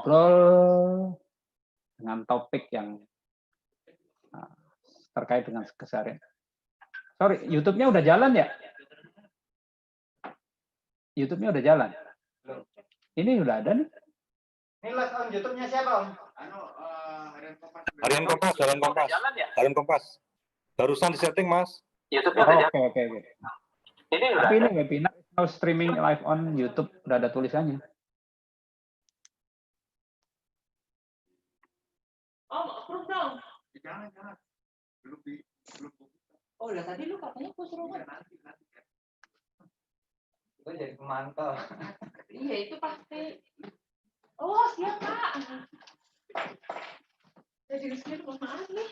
ngobrol dengan topik yang terkait dengan keseharian. Sorry, YouTube-nya udah jalan ya? YouTube-nya udah jalan? Ini udah ada nih. Ini live on YouTube-nya siapa, Om? Harian Kompas. Barusan disetting, Mas. YouTube-nya udah jalan. Oke. Tapi ini webinar now streaming live on YouTube, udah ada tulisannya. Approve dong. Jangan. Belum. Oh, udah tadi lu katanya aku suruh Gue jadi pemantau. Iya, itu pasti. Oh, siap, Pak. Saya jadi sendiri, maaf nih.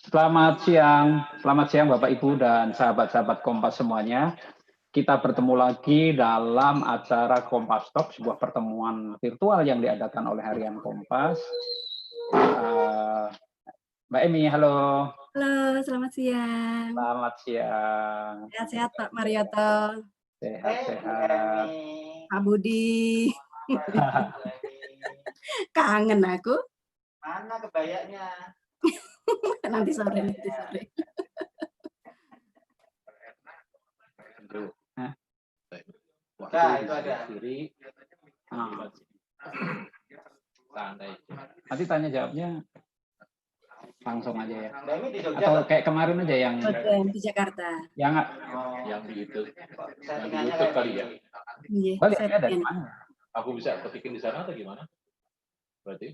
Selamat siang Bapak Ibu dan sahabat-sahabat Kompas semuanya. Kita bertemu lagi dalam acara Kompas Talk, sebuah pertemuan virtual yang diadakan oleh Harian Kompas. Mbak Emi, halo. Halo, selamat siang. Selamat siang. Sehat-sehat Pak Marioto. Sehat-sehat. Pak Budi. Kangen aku. Mana kebayanya? Nanti sore. Nah, itu ada. Nanti tanya jawabnya langsung aja ya. Nah, ini di Jogja. Atau kayak kemarin aja yang Di Jakarta. yang Yang di YouTube. Yang di Settingannya YouTube kayak kali gini. ya. Iya, balik dari mana? Aku bisa ketikin di sana atau gimana? Berarti?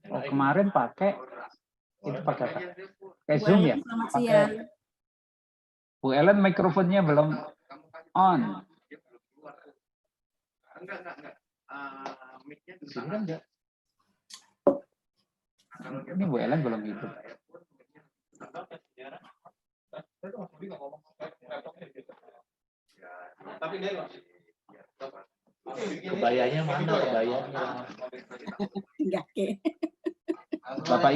Oh, kemarin pakai itu pakai apa? Kayak Zoom ya? Selamat siang. Bu Ellen mikrofonnya belum on. Enggak. Mic-nya di Sini sana. kan enggak. Ini Bu Ellen belum hidup. Tapi dia kebayanya mana kebayanya? Enggak ke. Bapak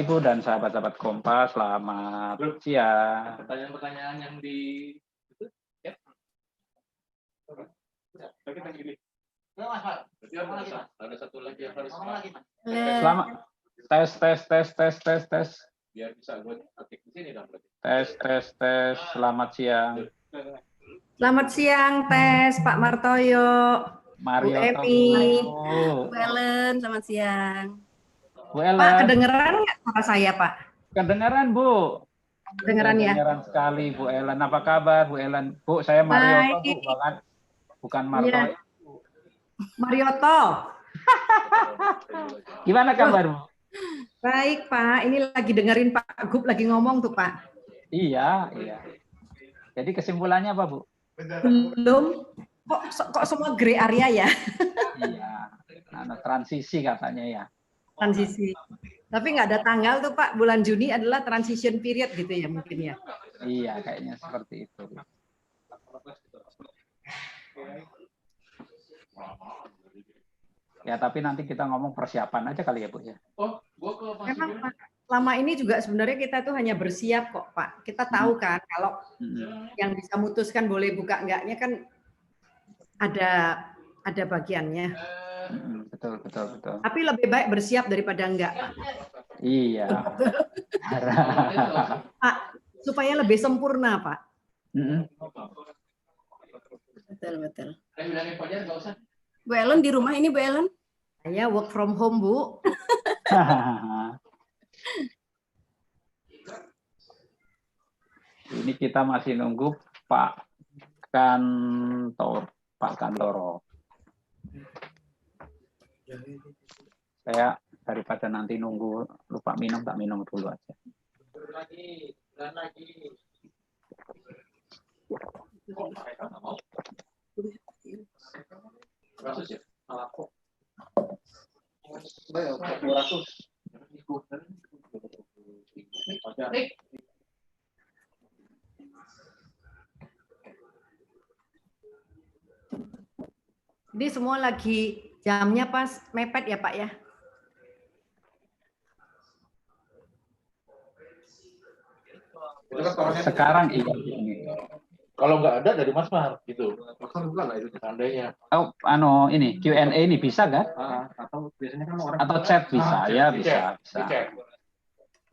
Ibu dan sahabat-sahabat Kompas, selamat siang. Pertanyaan-pertanyaan yang di itu ya. Ada satu lagi yang harus Selamat tes. biar bisa gue ketik di sini dong. Tes. Selamat siang. Selamat siang, Tes Pak Martoyo. Mario. Bu Emi. Bu Ellen, selamat siang. Bu Ellen. Pak, kedengeran nggak suara saya, Pak? Kedengaran, Bu. Kedengeran ya? Kedengaran sekali, Bu Ellen. Apa kabar, Bu Ellen? Bu, saya Mario, Bu, bukan Martoyo. Iya. Marioto. Gimana kabar, Bu? Baik, Pak. Ini lagi dengerin Pak Gub lagi ngomong tuh, Pak. Iya. Jadi kesimpulannya apa, Bu? Belum. Kok semua gray area ya? Iya. Transisi katanya ya. Transisi. Tapi nggak ada tanggal tuh, Pak. Bulan Juni adalah transition period gitu ya mungkin ya. Iya, kayaknya seperti itu. Ya, tapi nanti kita ngomong persiapan aja kali ya, Bu ya. Memang Pak, lama ini juga sebenarnya kita tuh hanya bersiap kok, Pak. Kita tahu kan kalau yang bisa mutuskan boleh buka enggaknya kan ada bagiannya. Betul. Tapi lebih baik bersiap daripada enggak. Iya. Pak, supaya lebih sempurna, Pak. Betul. Bu Ellen di rumah ini, Bu Ellen? Saya work from home, Bu. Ini kita masih nunggu Pak Kantoro. Saya daripada nanti nunggu lupa minum, tak minum dulu aja. Ini semua lagi jamnya pas mepet ya, Pak ya? Itu kan torannya Sekarang iya ini. Kalau nggak ada dari Mas Mar gitu. Masa buka nggak itu? Seandainya. Oh, ini Q&A ini bisa kan? Atau biasanya kan orang Atau chat bisa? Ya Di bisa, chat, bisa. di chat.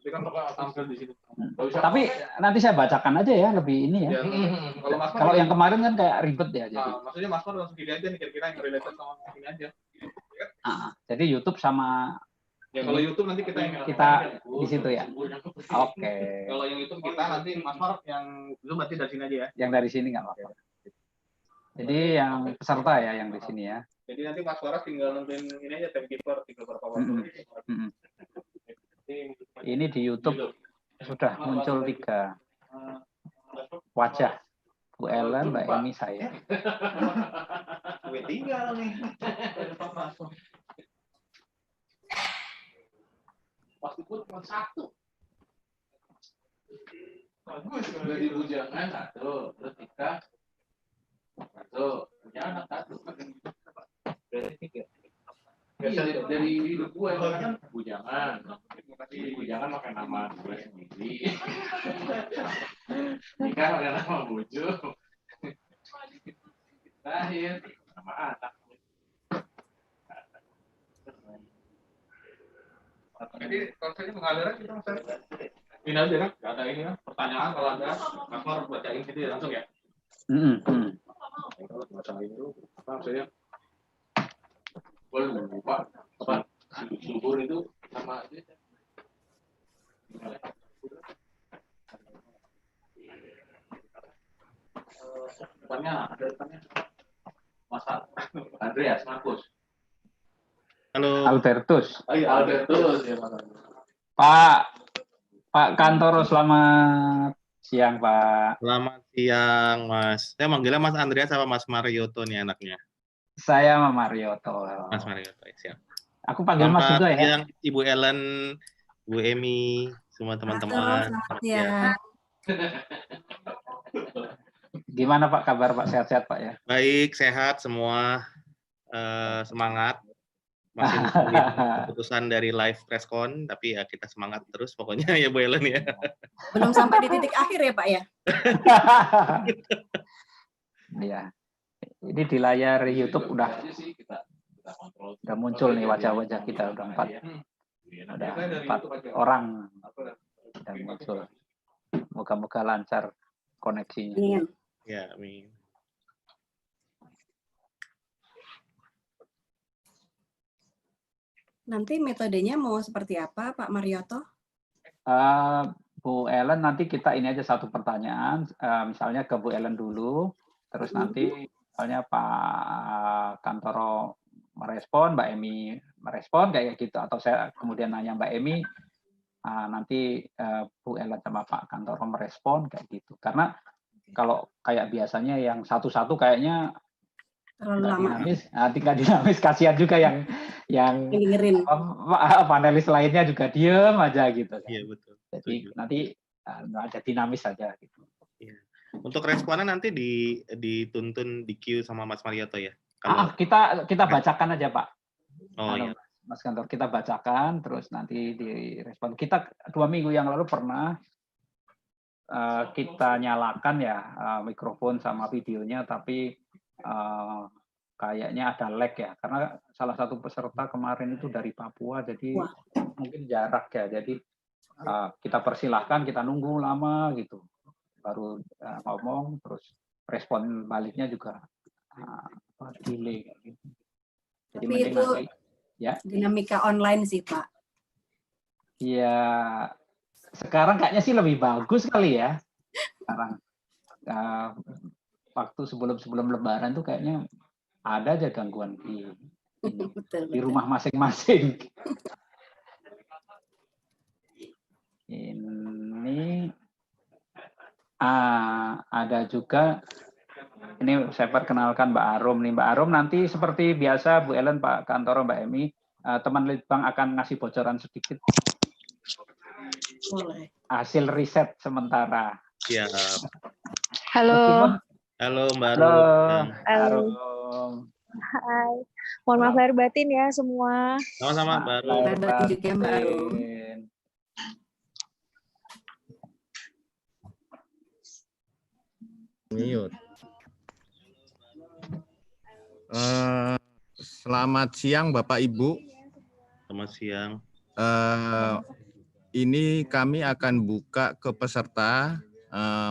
Jadi kan tampil di sini. Nggak usah. Tapi nanti saya bacakan aja ya, lebih ini ya. Ya, kalau Mas Mar Kalau yang kemarin kan kayak ribet ya, jadi. maksudnya Mas Mar langsung pilih aja nih kira-kira yang related sama ini aja. Jadi YouTube sama Ya kalau YouTube nanti kita yang di situ ya. Oke. Kalau yang YouTube kita nanti Mas Mar yang Zoom berarti dari sini aja ya. Yang dari sini nggak apa-apa. Jadi yang peserta ya yang di sini ya. Jadi nanti Mas Waras tinggal nentuin ini aja timekeeper, tinggal berapa waktu. Mm-mm. Ini di YouTube sudah muncul 3 wajah. Bu Ellen, Mbak Emi, saya. Gue tinggal nih. Pasti pun cuma 1. Bagus kalau di bujangan 1, terus nikah 1, punya anak 1. Berarti 3. Biasa dari hidup gue kan bujangan. Bujangan pakai nama gue sendiri. Nikah pakai nama bojo. Lahir nama anak. Jadi konsepnya pengaliran kita Mas. Ini aja kan, nggak ada ini kan. Pertanyaan kalau ada Mas Mar bacain gitu ya langsung ya. Kalau masalah itu apa maksudnya? Gue lupa apa subur itu sama aja. Depannya ada depannya Mas Andreas Markus. Halo. Albertus. Oh iya Albertus ya Mas. Pak Kantoro, selamat siang Pak. Selamat siang Mas. Saya manggilnya Mas Andreas sama Mas Marioto nih anaknya. Saya sama Marioto. Mas Marioto, siap. Aku panggil Mas juga ya. Siang Ibu Ellen, Bu Emi, semua teman-teman. Selamat siang. Gimana Pak kabar Pak? Sehat-sehat Pak ya? Baik, sehat semua. Semangat. Masih nungguin keputusan dari live presscon, tapi ya kita semangat terus pokoknya ya Bu Ellen ya. Belum sampai di titik akhir ya Pak ya? Iya. Ini di layar YouTube udah muncul nih wajah-wajah kita, udah 4 orang dan muncul. Moga-moga lancar koneksinya. Iya. Ya, amin. Nanti metodenya mau seperti apa Pak Marioto? Bu Ellen, nanti kita ini aja satu pertanyaan, misalnya ke Bu Ellen dulu, terus nanti misalnya Pak Kantoro merespon, Mbak Emi merespon kayak gitu, atau saya kemudian nanya Mbak Emi, nanti Bu Ellen sama Pak Kantoro merespon kayak gitu. Karena kalau kayak biasanya yang satu-satu kayaknya Terlalu lama. tinggal dinamis, kasihan juga yang dengerin. Panelis lainnya juga diem aja gitu. Iya betul. Jadi nanti ada dinamis saja gitu. Iya. Untuk responnya nanti dituntun di queue sama Mas Marioto ya. Kita bacakan aja Pak. Oh iya. Mas Kantor, kita bacakan terus nanti direspon. Kita 2 minggu yang lalu pernah kita nyalakan ya mikrofon sama videonya, tapi kayaknya ada lag ya, karena salah satu peserta kemarin itu dari Papua, jadi mungkin jarak ya, jadi kita persilahkan, kita nunggu lama gitu, baru ngomong, terus respon baliknya juga delay gitu. Jadi tapi itu nanti, ya dinamika online sih Pak. Iya, sekarang kayaknya sih lebih bagus kali ya. Sekarang waktu sebelum Lebaran tuh kayaknya ada aja gangguan di rumah masing-masing. Ini ada juga, ini saya perkenalkan Mbak Arum nih. Mbak Arum, nanti seperti biasa Bu Ellen, Pak Kantoro, Mbak Emi, teman Litbang akan ngasih bocoran sedikit. Boleh. Hasil riset sementara. Siap. Halo. Halo Mbak Halo. Halo. Hai. Mohon maaf lahir batin ya semua. Sama-sama Mbak Arum. Lahir batin juga Mbak Arum. Mute. Selamat siang Bapak Ibu. Selamat siang. Ini kami akan buka ke peserta.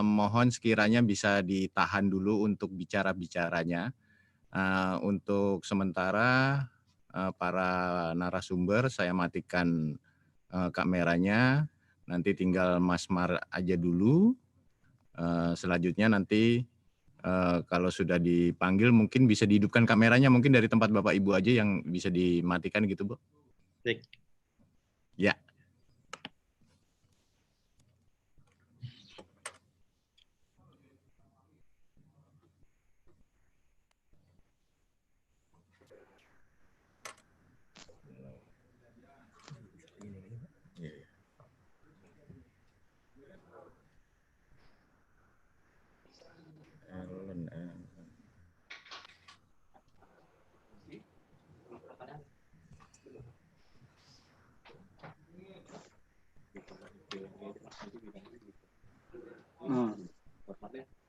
Mohon sekiranya bisa ditahan dulu untuk bicara-bicaranya. Untuk sementara para narasumber saya matikan kameranya. Nanti tinggal Mas Mar aja dulu. Selanjutnya nanti kalau sudah dipanggil mungkin bisa dihidupkan kameranya, mungkin dari tempat Bapak Ibu aja yang bisa dimatikan gitu, Bu. Baik. Ya.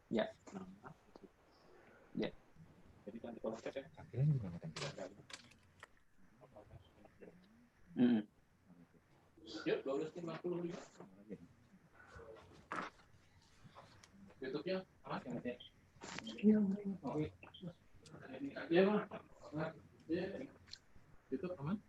Ya. Ya. Yuk, 12.55. YouTube-nya aman? Iya, Mas. YouTube aman?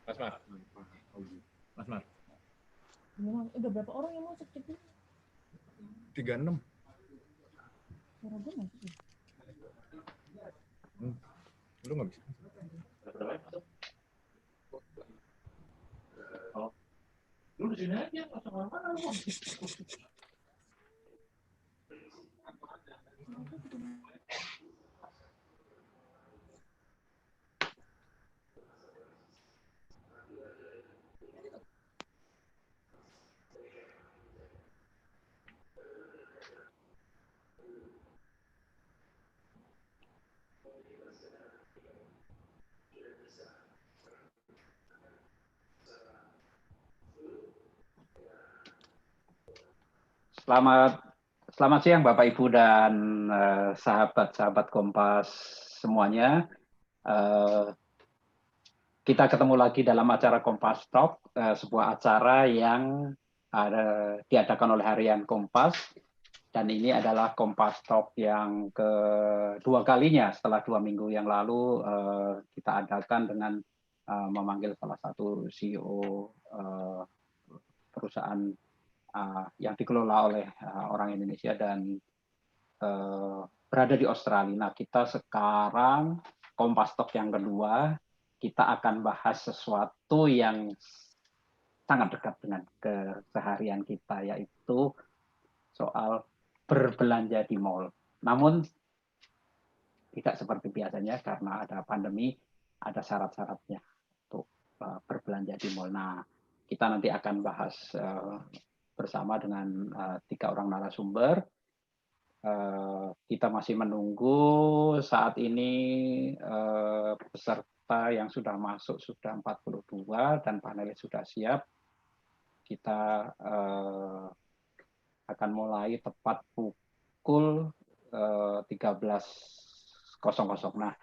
Mas Mar. Mas Mar. Udah berapa orang yang masuk gitu? 36. Suara gue masuk ya? Lu nggak bisa. Lu di sini aja, pasang mana lu? Selamat siang Bapak Ibu dan sahabat-sahabat Kompas semuanya. Kita ketemu lagi dalam acara Kompas Talk, sebuah acara yang diadakan oleh Harian Kompas, dan ini adalah Kompas Talk yang kedua kalinya setelah 2 minggu yang lalu kita adakan dengan memanggil salah satu CEO perusahaan yang dikelola oleh orang Indonesia dan berada di Australia. Nah, kita sekarang Kompas Talk yang kedua, kita akan bahas sesuatu yang sangat dekat dengan keseharian kita, yaitu soal berbelanja di mall. Namun tidak seperti biasanya karena ada pandemi, ada syarat-syaratnya untuk berbelanja di mall. Nah, kita nanti akan bahas bersama dengan 3 orang narasumber. Kita masih menunggu saat ini peserta yang sudah masuk sudah 42 dan panelis sudah siap. Kita akan mulai tepat pukul 13.00. Nah,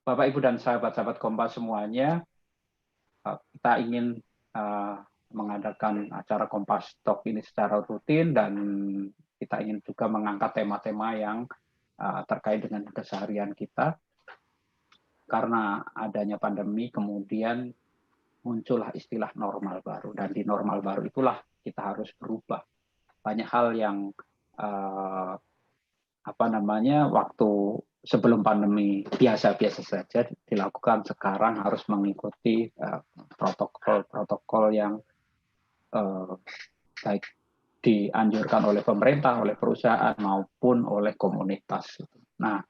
Bapak Ibu dan sahabat-sahabat Kompas semuanya, kita ingin mengadakan acara Kompas Talk ini secara rutin dan kita ingin juga mengangkat tema-tema yang terkait dengan keseharian kita. Karena adanya pandemi, kemudian muncullah istilah normal baru, dan di normal baru itulah kita harus berubah. Banyak hal yang waktu sebelum pandemi biasa-biasa saja dilakukan, sekarang harus mengikuti protokol-protokol yang baik dianjurkan oleh pemerintah, oleh perusahaan maupun oleh komunitas. Nah,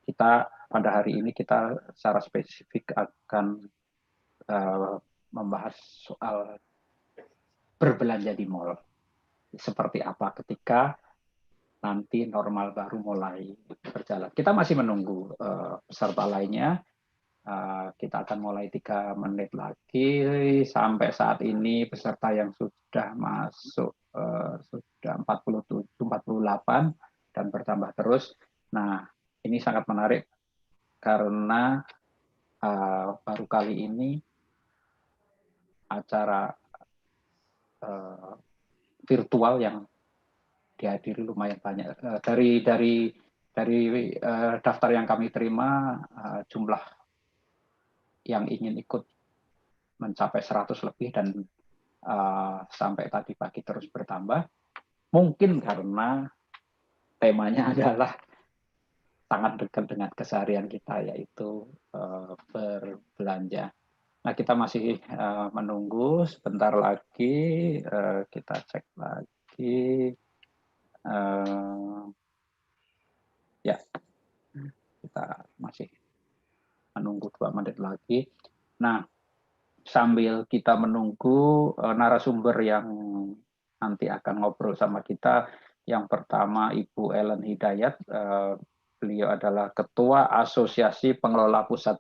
kita pada hari ini kita secara spesifik akan membahas soal berbelanja di mall. Seperti apa ketika nanti normal baru mulai berjalan. Kita masih menunggu peserta lainnya. Kita akan mulai 3 menit lagi. Sampai saat ini peserta yang sudah masuk sudah 47, 48 dan bertambah terus. Nah, ini sangat menarik karena baru kali ini acara virtual yang dihadiri lumayan banyak. Dari daftar yang kami terima, jumlah yang ingin ikut mencapai 100 lebih dan sampai tadi pagi terus bertambah. Mungkin karena temanya adalah sangat dekat dengan keseharian kita, yaitu berbelanja. Nah, kita masih menunggu sebentar lagi, kita cek lagi. Ya, kita masih menunggu 2 menit lagi. Nah, sambil kita menunggu narasumber yang nanti akan ngobrol sama kita, yang pertama Ibu Ellen Hidayat, beliau adalah Ketua Asosiasi Pengelola Pusat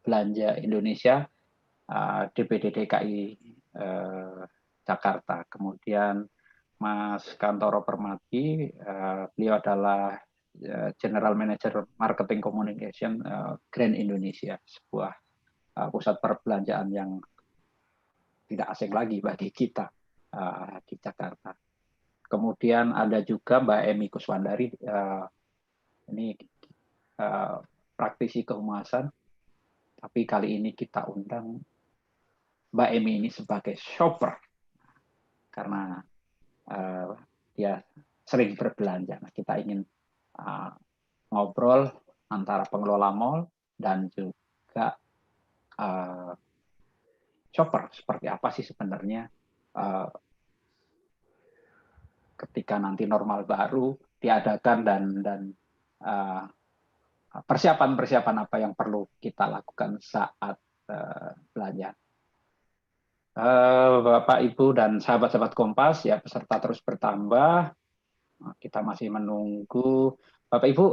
Belanja Indonesia, DPD DKI Jakarta. Kemudian Mas Kantoro Permati, beliau adalah General Manager Marketing Communication Grand Indonesia, sebuah pusat perbelanjaan yang tidak asing lagi bagi kita di Jakarta. Kemudian ada juga Mbak Emi Kuswandari, ini praktisi kehumasan, tapi kali ini kita undang Mbak Emi ini sebagai shopper karena dia sering berbelanja. Nah, kita ingin ngobrol antara pengelola mall dan juga shopper, seperti apa sih sebenarnya ketika nanti normal baru diadakan dan persiapan-persiapan apa yang perlu kita lakukan saat belanja. Bapak, Ibu, dan sahabat-sahabat Kompas, ya peserta terus bertambah. Kita masih menunggu. Bapak, Ibu,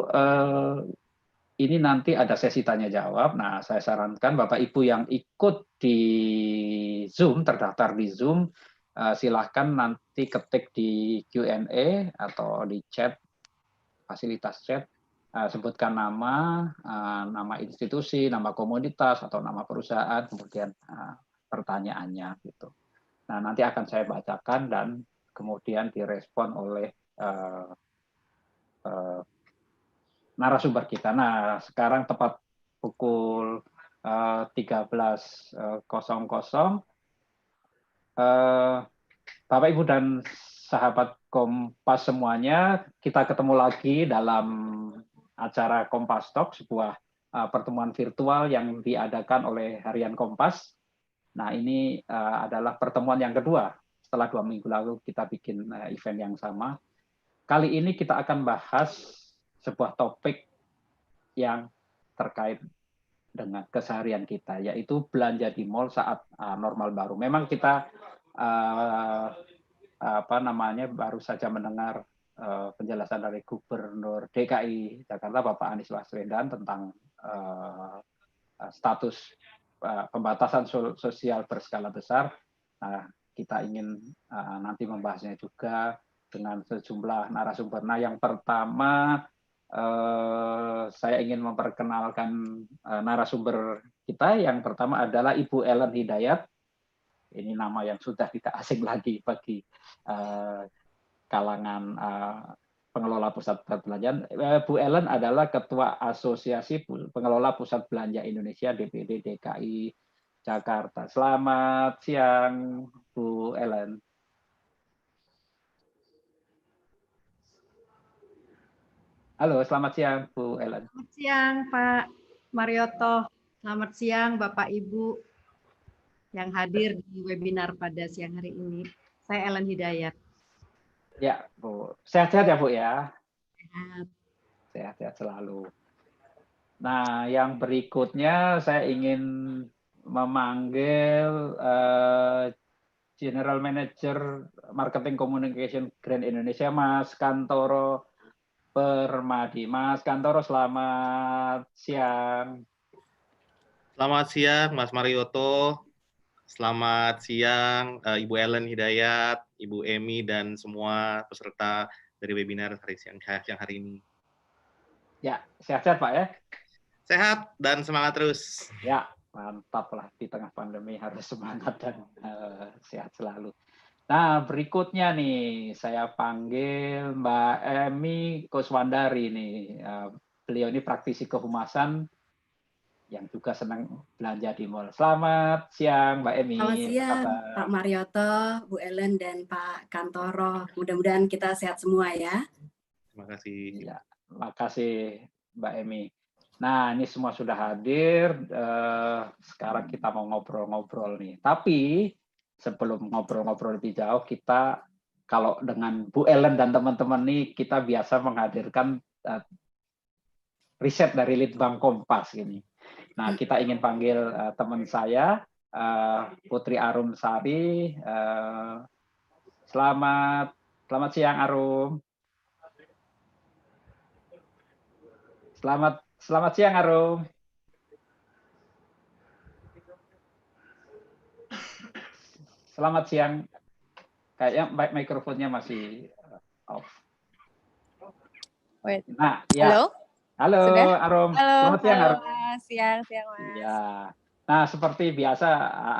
ini nanti ada sesi tanya jawab. Nah, saya sarankan Bapak Ibu yang ikut di Zoom, terdaftar di Zoom, silahkan nanti ketik di Q&A atau di chat, fasilitas chat, sebutkan nama institusi, nama komunitas atau nama perusahaan, kemudian pertanyaannya gitu. Nah, nanti akan saya bacakan dan kemudian direspon oleh narasumber kita. Nah, sekarang tepat pukul 13.00. Bapak, Ibu, dan sahabat Kompas semuanya, kita ketemu lagi dalam acara Kompas Talk, sebuah pertemuan virtual yang diadakan oleh Harian Kompas. Nah, ini adalah pertemuan yang kedua. Setelah 2 minggu lalu kita bikin event yang sama. Kali ini kita akan bahas sebuah topik yang terkait dengan keseharian kita, yaitu belanja di mall saat normal baru. Memang kita baru saja mendengar penjelasan dari Gubernur DKI Jakarta Bapak Anies Baswedan tentang status pembatasan sosial berskala besar. Nah, kita ingin nanti membahasnya juga dengan sejumlah narasumber. Nah, yang pertama saya ingin memperkenalkan narasumber kita. Yang pertama adalah Ibu Ellen Hidayat. Ini nama yang sudah tidak asing lagi bagi kalangan pengelola pusat perbelanjaan. Bu Ellen adalah Ketua Asosiasi Pengelola Pusat Belanja Indonesia DPD DKI Jakarta. Selamat siang, Bu Ellen. Halo, selamat siang, Bu Ellen. Selamat siang, Pak Marioto. Selamat siang, Bapak Ibu. yang hadir di webinar pada siang hari ini. Saya Ellen Hidayat. Ya, Bu. Sehat-sehat ya, Bu ya. Sehat. Sehat-sehat selalu. Nah, yang berikutnya saya ingin memanggil General Manager Marketing Communication Grand Indonesia, Mas Kantoro Permadi. Mas Kantoro, selamat siang. Selamat siang, Mas Marioto. Selamat siang, Ibu Ellen Hidayat, Ibu Emi, dan semua peserta dari webinar siang hari ini. Ya, sehat-sehat Pak ya? Sehat dan semangat terus. Ya, mantap lah. Di tengah pandemi harus semangat dan sehat selalu. Nah, berikutnya nih, saya panggil Mbak Emi Kuswandari nih. Beliau ini praktisi kehumasan yang juga senang belanja di mall. Selamat siang, Mbak Emi. Selamat siang, Pak Marioto, Bu Ellen, dan Pak Kantoro. Mudah-mudahan kita sehat semua ya. Terima kasih. Ya, terima kasih, Mbak Emi. Nah, ini semua sudah hadir. Sekarang kita mau ngobrol-ngobrol nih. Tapi sebelum ngobrol-ngobrol lebih jauh, kita kalau dengan Bu Ellen dan teman-teman nih, kita biasa menghadirkan riset dari Litbang Kompas ini. Nah, kita ingin panggil teman saya, Putri Arum Sari. Selamat siang, Arum. Selamat siang, Arum. Selamat siang. Kayaknya mikrofonnya masih off. Wait. Nah, ya. Halo, Sudah? Arum. Halo, Selamat siang, Arum. Mas. Siang, Mas. Ya. Nah, seperti biasa,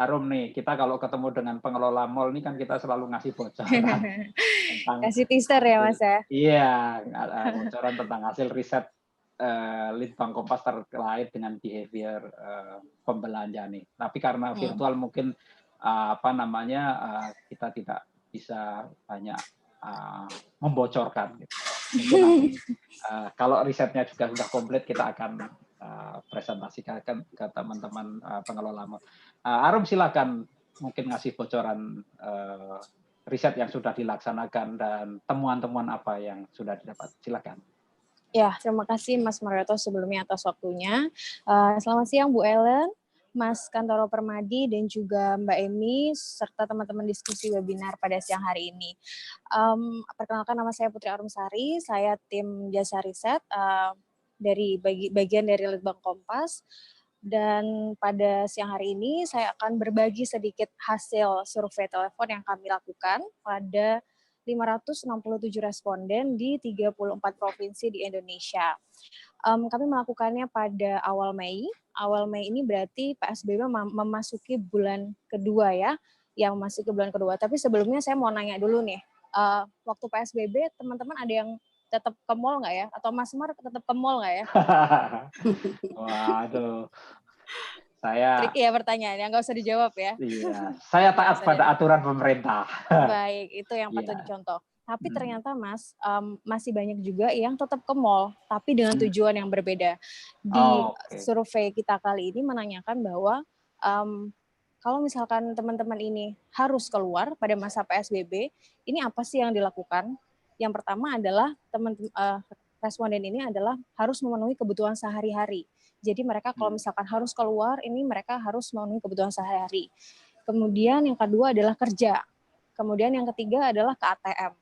Arum nih, kita kalau ketemu dengan pengelola mall nih kan kita selalu ngasih bocoran tentang kasih teaser ya, Mas ya. Iya, bocoran tentang hasil riset Litbang Kompas terkait dengan behavior pembelanja nih. Tapi karena virtual mungkin kita tidak bisa banyak membocorkan. Gitu. Mungkin kalau risetnya juga sudah komplit, kita akan presentasikan ke teman-teman pengelola mall. Arum silakan mungkin ngasih bocoran riset yang sudah dilaksanakan dan temuan-temuan apa yang sudah didapat. Silakan. Ya, terima kasih Mas Marioto sebelumnya atas waktunya. Selamat siang Bu Ellen, Mas Kantoro Permadi, dan juga Mbak Emi, serta teman-teman diskusi webinar pada siang hari ini. Perkenalkan, nama saya Putri Arumsari, saya tim jasa riset dari bagian dari Litbang Kompas. Dan pada siang hari ini saya akan berbagi sedikit hasil survei telepon yang kami lakukan pada 567 responden di 34 provinsi di Indonesia. Kami melakukannya pada awal Mei. Awal Mei ini berarti PSBB memasuki bulan kedua ya, yang masih ke bulan kedua. Tapi sebelumnya saya mau nanya dulu nih, waktu PSBB teman-teman ada yang tetap ke mall nggak ya? Atau Mas Mar tetap ke mall nggak ya? Waduh. Saya tricky ya pertanyaannya, nggak usah dijawab ya. Iya, saya taat pada aturan pemerintah. Baik, itu yang patut dicontoh. Tapi ternyata Mas, masih banyak juga yang tetap ke mall, tapi dengan tujuan yang berbeda. Di survei kita kali ini menanyakan bahwa kalau misalkan teman-teman ini harus keluar pada masa PSBB, ini apa sih yang dilakukan? Yang pertama adalah responden ini adalah harus memenuhi kebutuhan sehari-hari. Jadi mereka kalau misalkan harus keluar, ini mereka harus memenuhi kebutuhan sehari-hari. Kemudian yang kedua adalah kerja. Kemudian yang ketiga adalah ke ATM.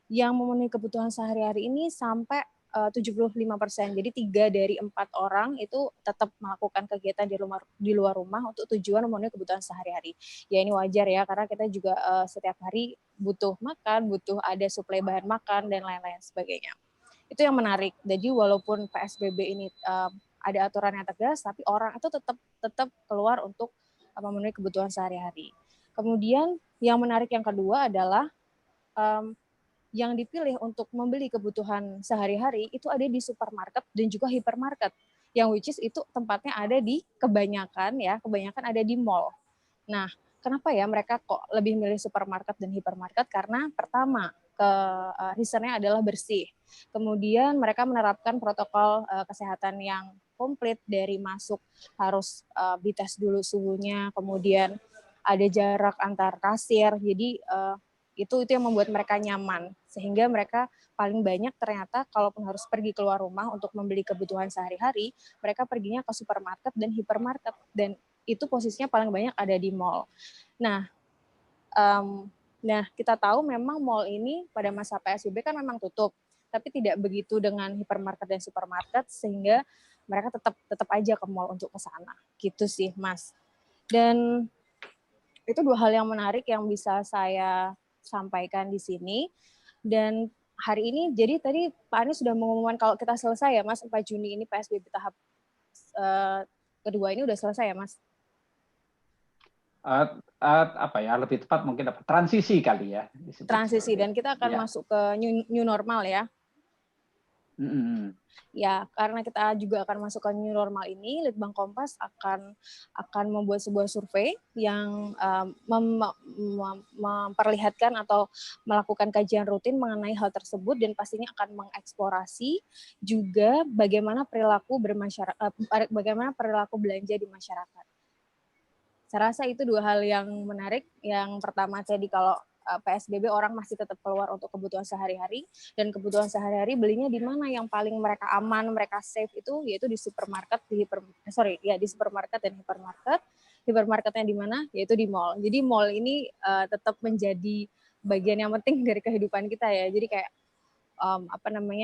Yang memenuhi kebutuhan sehari-hari ini sampai 75%. Jadi 3 dari 4 orang itu tetap melakukan kegiatan di luar rumah untuk tujuan memenuhi kebutuhan sehari-hari. Ya ini wajar ya, karena kita juga setiap hari butuh makan, butuh ada suplai bahan makan, dan lain-lain sebagainya. Itu yang menarik. Jadi walaupun PSBB ini ada aturan yang tegas, tapi orang itu tetap keluar untuk memenuhi kebutuhan sehari-hari. Kemudian yang menarik yang kedua adalah yang dipilih untuk membeli kebutuhan sehari-hari itu ada di supermarket dan juga hipermarket, yang which is itu tempatnya ada di kebanyakan ada di mall. Nah, kenapa ya mereka kok lebih milih supermarket dan hipermarket? Karena pertama, reasonnya adalah bersih. Kemudian mereka menerapkan protokol kesehatan yang komplit, dari masuk harus dites dulu suhunya, kemudian ada jarak antar kasir. Jadi itu yang membuat mereka nyaman, sehingga mereka paling banyak ternyata kalaupun harus pergi keluar rumah untuk membeli kebutuhan sehari-hari, mereka perginya ke supermarket dan hipermarket, dan itu posisinya paling banyak ada di mall. Nah, kita tahu memang mall ini pada masa PSBB kan memang tutup, tapi tidak begitu dengan hipermarket dan supermarket, sehingga mereka tetap aja ke mall untuk ke sana. Gitu sih, Mas. Dan itu dua hal yang menarik yang bisa saya sampaikan di sini. Dan hari ini, jadi tadi Pak Anies sudah mengumumkan kalau kita selesai ya Mas, 4 Juni ini PSBB tahap kedua ini udah selesai ya Mas? Apa ya, lebih tepat mungkin transisi kali ya. Transisi, dan kita akan masuk ke new normal ya. Ya, karena kita juga akan masuk ke new normal ini, Litbang Kompas akan membuat sebuah survei yang memperlihatkan atau melakukan kajian rutin mengenai hal tersebut, dan pastinya akan mengeksplorasi juga bagaimana perilaku belanja di masyarakat. Saya rasa itu dua hal yang menarik. Yang pertama tadi, kalau PSBB orang masih tetap keluar untuk kebutuhan sehari-hari, dan kebutuhan sehari-hari belinya di mana yang paling mereka aman, mereka safe itu yaitu di supermarket, di supermarket dan hipermarket. Hipermarketnya di mana? Yaitu di mall. Jadi mall ini tetap menjadi bagian yang penting dari kehidupan kita ya. Jadi kayak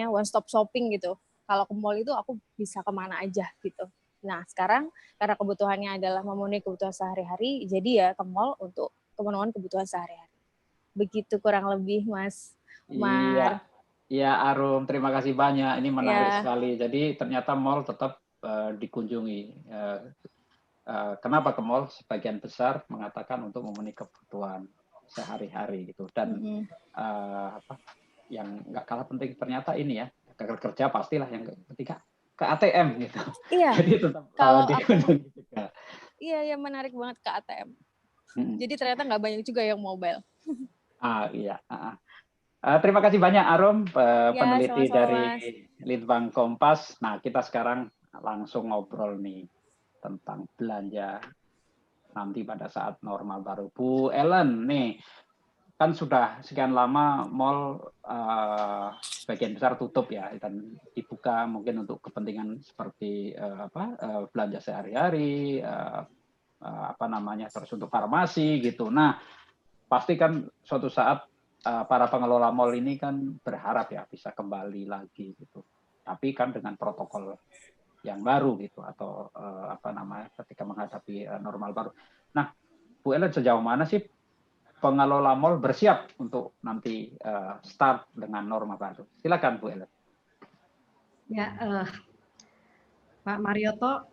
one stop shopping gitu. Kalau ke mall itu aku bisa kemana aja gitu. Nah, sekarang karena kebutuhannya adalah memenuhi kebutuhan sehari-hari, jadi ya ke mall untuk memenuhi kebutuhan sehari-hari. Begitu kurang lebih, Mas Mar. Iya, Arum, terima kasih banyak. Ini menarik sekali. Jadi ternyata mall tetap dikunjungi. Kenapa ke mall? Sebagian besar mengatakan untuk memenuhi kebutuhan sehari-hari gitu. Dan yang nggak kalah penting ternyata ini ya, kerja pastilah yang ketiga ke ATM gitu. Iya. Jadi tetap dikunjungi juga. Iya, menarik banget ke ATM. Jadi ternyata nggak banyak juga yang mobile. Iya. Terima kasih banyak Arum, peneliti sama-sama, dari Mas. Litbang Kompas. Nah, kita sekarang langsung ngobrol nih tentang belanja nanti pada saat normal baru. Bu Ellen nih, kan sudah sekian lama mall sebagian besar tutup ya, dan dibuka mungkin untuk kepentingan seperti belanja sehari-hari, terus untuk farmasi gitu. Nah, pasti kan suatu saat para pengelola mall ini kan berharap ya bisa kembali lagi gitu. Tapi kan dengan protokol yang baru gitu, atau ketika menghadapi normal baru. Nah, Bu Ellen, sejauh mana sih pengelola mall bersiap untuk nanti start dengan norma baru? Silakan Bu Ellen. Ya, Pak Marioto,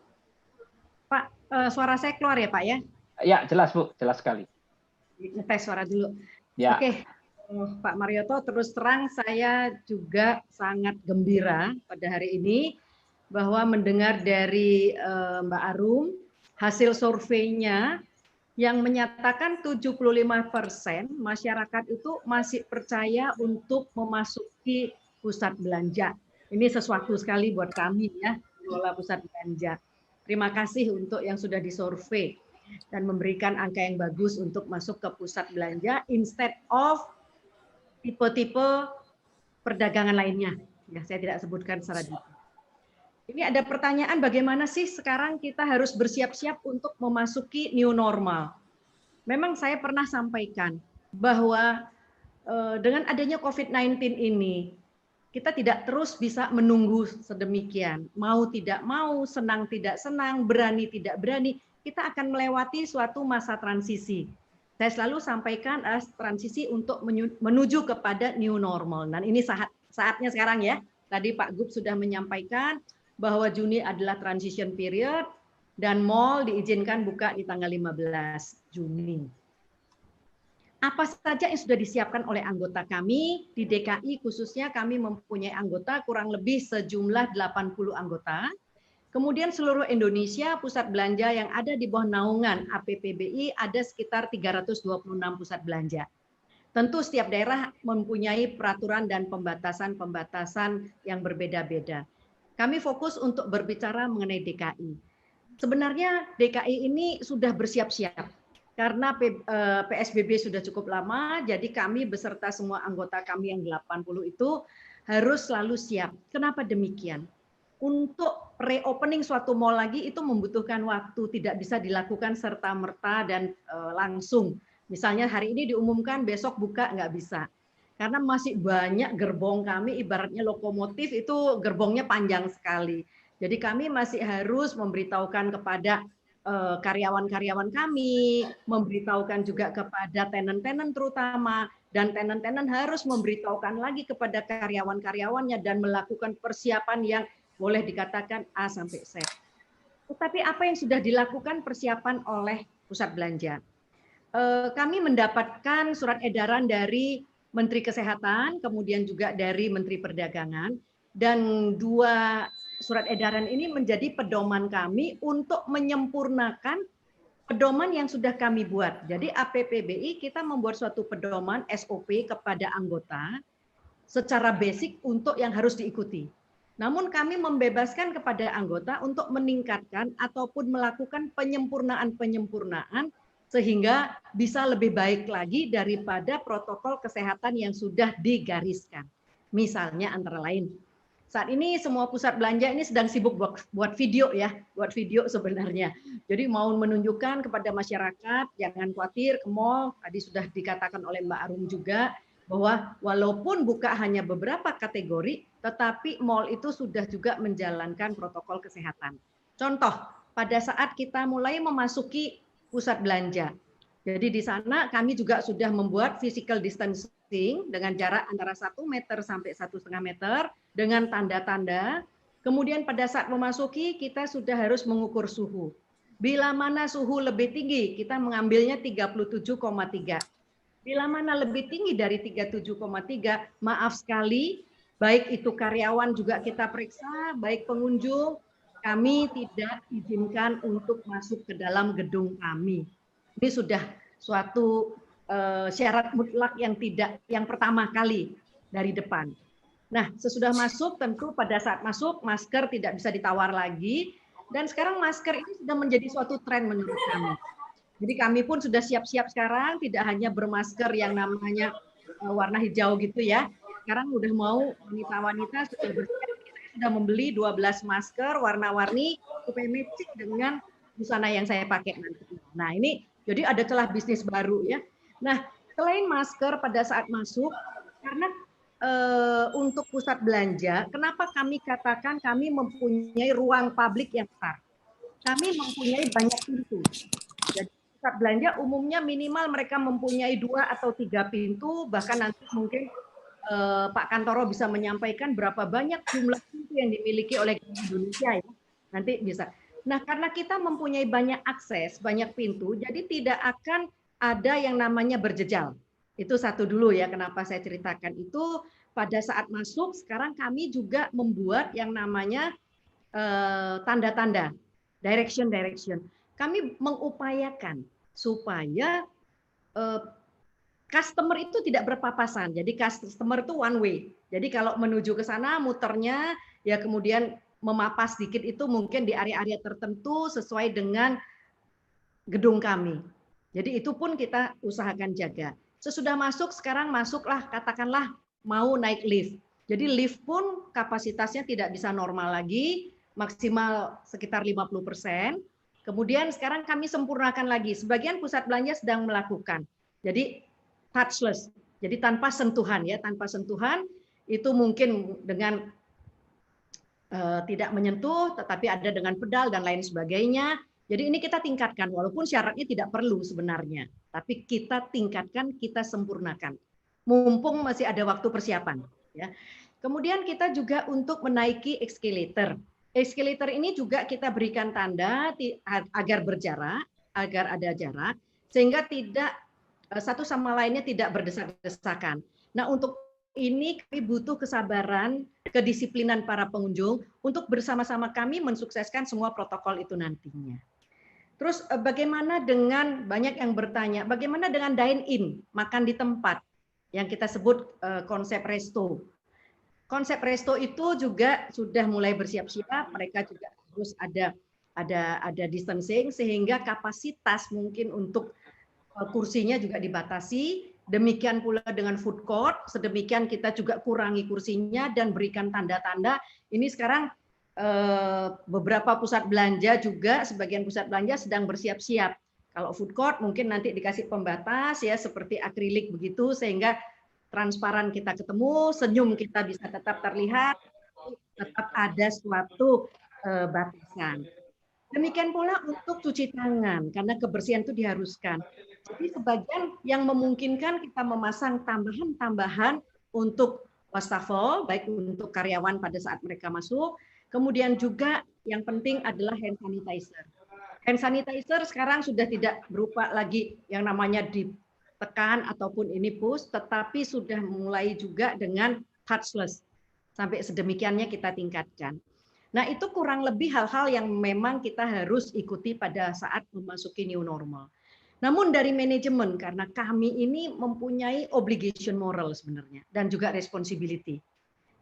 Pak, suara saya keluar ya Pak ya? Ya, jelas Bu, jelas sekali. Ngetes suara dulu. Ya. Oke, Pak Marioto, terus terang saya juga sangat gembira pada hari ini bahwa mendengar dari Mbak Arum hasil surveinya yang menyatakan 75% masyarakat itu masih percaya untuk memasuki pusat belanja. Ini sesuatu sekali buat kami ya, pengelola pusat belanja. Terima kasih untuk yang sudah disurvei dan memberikan angka yang bagus untuk masuk ke pusat belanja instead of tipe-tipe perdagangan lainnya. Ya, saya tidak sebutkan secara detail. Ini ada pertanyaan, bagaimana sih sekarang kita harus bersiap-siap untuk memasuki new normal? Memang saya pernah sampaikan bahwa dengan adanya COVID-19 ini, kita tidak terus bisa menunggu sedemikian. Mau tidak mau, senang tidak senang, berani tidak berani, kita akan melewati suatu masa transisi. Saya selalu sampaikan transisi untuk menuju kepada new normal. Dan ini saatnya sekarang ya. Tadi Pak Gub sudah menyampaikan bahwa Juni adalah transition period dan mall diizinkan buka di tanggal 15 Juni. Apa saja yang sudah disiapkan oleh anggota kami di DKI, khususnya kami mempunyai anggota kurang lebih sejumlah 80 anggota. Kemudian seluruh Indonesia pusat belanja yang ada di bawah naungan APPBI ada sekitar 326 pusat belanja. Tentu setiap daerah mempunyai peraturan dan pembatasan-pembatasan yang berbeda-beda. Kami fokus untuk berbicara mengenai DKI. Sebenarnya DKI ini sudah bersiap-siap. karena PSBB sudah cukup lama, jadi kami beserta semua anggota kami yang 80 itu harus selalu siap. Kenapa demikian? Untuk reopening suatu mall lagi itu membutuhkan waktu, tidak bisa dilakukan serta-merta dan langsung. Misalnya hari ini diumumkan, besok buka, nggak bisa. Karena masih banyak gerbong kami, ibaratnya lokomotif itu gerbongnya panjang sekali. Jadi kami masih harus memberitahukan kepada karyawan-karyawan kami, memberitahukan juga kepada tenant-tenant terutama, dan tenant-tenant harus memberitahukan lagi kepada karyawan-karyawannya dan melakukan persiapan yang boleh dikatakan A sampai Z. Tetapi apa yang sudah dilakukan persiapan oleh pusat belanja? Kami mendapatkan surat edaran dari Menteri Kesehatan, kemudian juga dari Menteri Perdagangan, dan dua surat edaran ini menjadi pedoman kami untuk menyempurnakan pedoman yang sudah kami buat. Jadi APPBI kita membuat suatu pedoman SOP kepada anggota secara basic untuk yang harus diikuti. Namun kami membebaskan kepada anggota untuk meningkatkan ataupun melakukan penyempurnaan-penyempurnaan sehingga bisa lebih baik lagi daripada protokol kesehatan yang sudah digariskan. Misalnya antara lain, saat ini semua pusat belanja ini sedang sibuk buat video ya, buat video sebenarnya. Jadi mau menunjukkan kepada masyarakat, jangan khawatir ke mall, tadi sudah dikatakan oleh Mbak Arum juga, bahwa walaupun buka hanya beberapa kategori, tetapi mall itu sudah juga menjalankan protokol kesehatan. Contoh, pada saat kita mulai memasuki pusat belanja, jadi di sana kami juga sudah membuat physical distancing dengan jarak antara 1 meter sampai 1,5 meter dengan tanda-tanda. Kemudian pada saat memasuki kita sudah harus mengukur suhu. Bila mana suhu lebih tinggi, kita mengambilnya 37,3. Bila mana lebih tinggi dari 37,3, maaf sekali, baik itu karyawan juga kita periksa, baik pengunjung, kami tidak izinkan untuk masuk ke dalam gedung kami. Ini sudah suatu syarat mutlak yang pertama kali dari depan. Nah, sesudah masuk tentu pada saat masuk masker tidak bisa ditawar lagi, dan sekarang masker ini sudah menjadi suatu tren menurut kami. Jadi kami pun sudah siap-siap sekarang, tidak hanya bermasker yang namanya warna hijau gitu ya. Sekarang udah mau wanita-wanita sudah bersiap, sudah membeli 12 masker warna-warni supaya matching dengan busana yang saya pakai nanti. Nah ini jadi ada celah bisnis baru ya. Nah selain masker pada saat masuk, karena untuk pusat belanja, kenapa kami katakan kami mempunyai ruang publik yang besar? Kami mempunyai banyak pintu. Jadi pusat belanja umumnya minimal mereka mempunyai 2 atau 3 pintu, bahkan nanti mungkin Pak Kantoro bisa menyampaikan berapa banyak jumlah pintu yang dimiliki oleh Indonesia ya. Nanti bisa. Nah, karena kita mempunyai banyak akses, banyak pintu, jadi tidak akan ada yang namanya berjejal. Itu satu dulu ya kenapa saya ceritakan itu. Pada saat masuk sekarang kami juga membuat yang namanya tanda-tanda, direction. Kami mengupayakan supaya customer itu tidak berpapasan. Jadi customer itu one way. Jadi kalau menuju ke sana muternya ya kemudian memapas sedikit itu mungkin di area-area tertentu sesuai dengan gedung kami. Jadi itu pun kita usahakan jaga. Sesudah masuk sekarang masuklah katakanlah mau naik lift. Jadi lift pun kapasitasnya tidak bisa normal lagi, maksimal sekitar 50%. Kemudian sekarang kami sempurnakan lagi. Sebagian pusat belanja sedang melakukan. Jadi touchless, jadi tanpa sentuhan ya, tanpa sentuhan itu mungkin dengan tidak menyentuh, tetapi ada dengan pedal dan lain sebagainya. Jadi ini kita tingkatkan, walaupun syaratnya tidak perlu sebenarnya, tapi kita tingkatkan, kita sempurnakan. Mumpung masih ada waktu persiapan. Ya. Kemudian kita juga untuk menaiki escalator. Escalator ini juga kita berikan tanda agar berjarak, agar ada jarak, sehingga tidak satu sama lainnya tidak berdesak-desakan. Nah, untuk ini kami butuh kesabaran, kedisiplinan para pengunjung untuk bersama-sama kami mensukseskan semua protokol itu nantinya. Terus bagaimana dengan banyak yang bertanya, bagaimana dengan dine-in, makan di tempat yang kita sebut konsep resto. Konsep resto itu juga sudah mulai bersiap-siap, mereka juga harus ada distancing sehingga kapasitas mungkin untuk kursinya juga dibatasi. Demikian pula dengan food court, sedemikian kita juga kurangi kursinya dan berikan tanda-tanda. Ini sekarang beberapa pusat belanja juga, sebagian pusat belanja sedang bersiap-siap. Kalau food court mungkin nanti dikasih pembatas ya seperti akrilik begitu sehingga transparan kita ketemu, senyum kita bisa tetap terlihat, tetap ada suatu batasan. Demikian pula untuk cuci tangan karena kebersihan itu diharuskan. Jadi sebagian yang memungkinkan kita memasang tambahan-tambahan untuk wastafel, baik untuk karyawan pada saat mereka masuk, kemudian juga yang penting adalah hand sanitizer. Hand sanitizer sekarang sudah tidak berupa lagi yang namanya ditekan ataupun ini push, tetapi sudah mulai juga dengan touchless. Sampai sedemikiannya kita tingkatkan. Nah, itu kurang lebih hal-hal yang memang kita harus ikuti pada saat memasuki new normal. Namun dari manajemen, karena kami ini mempunyai obligation moral sebenarnya, dan juga responsibility.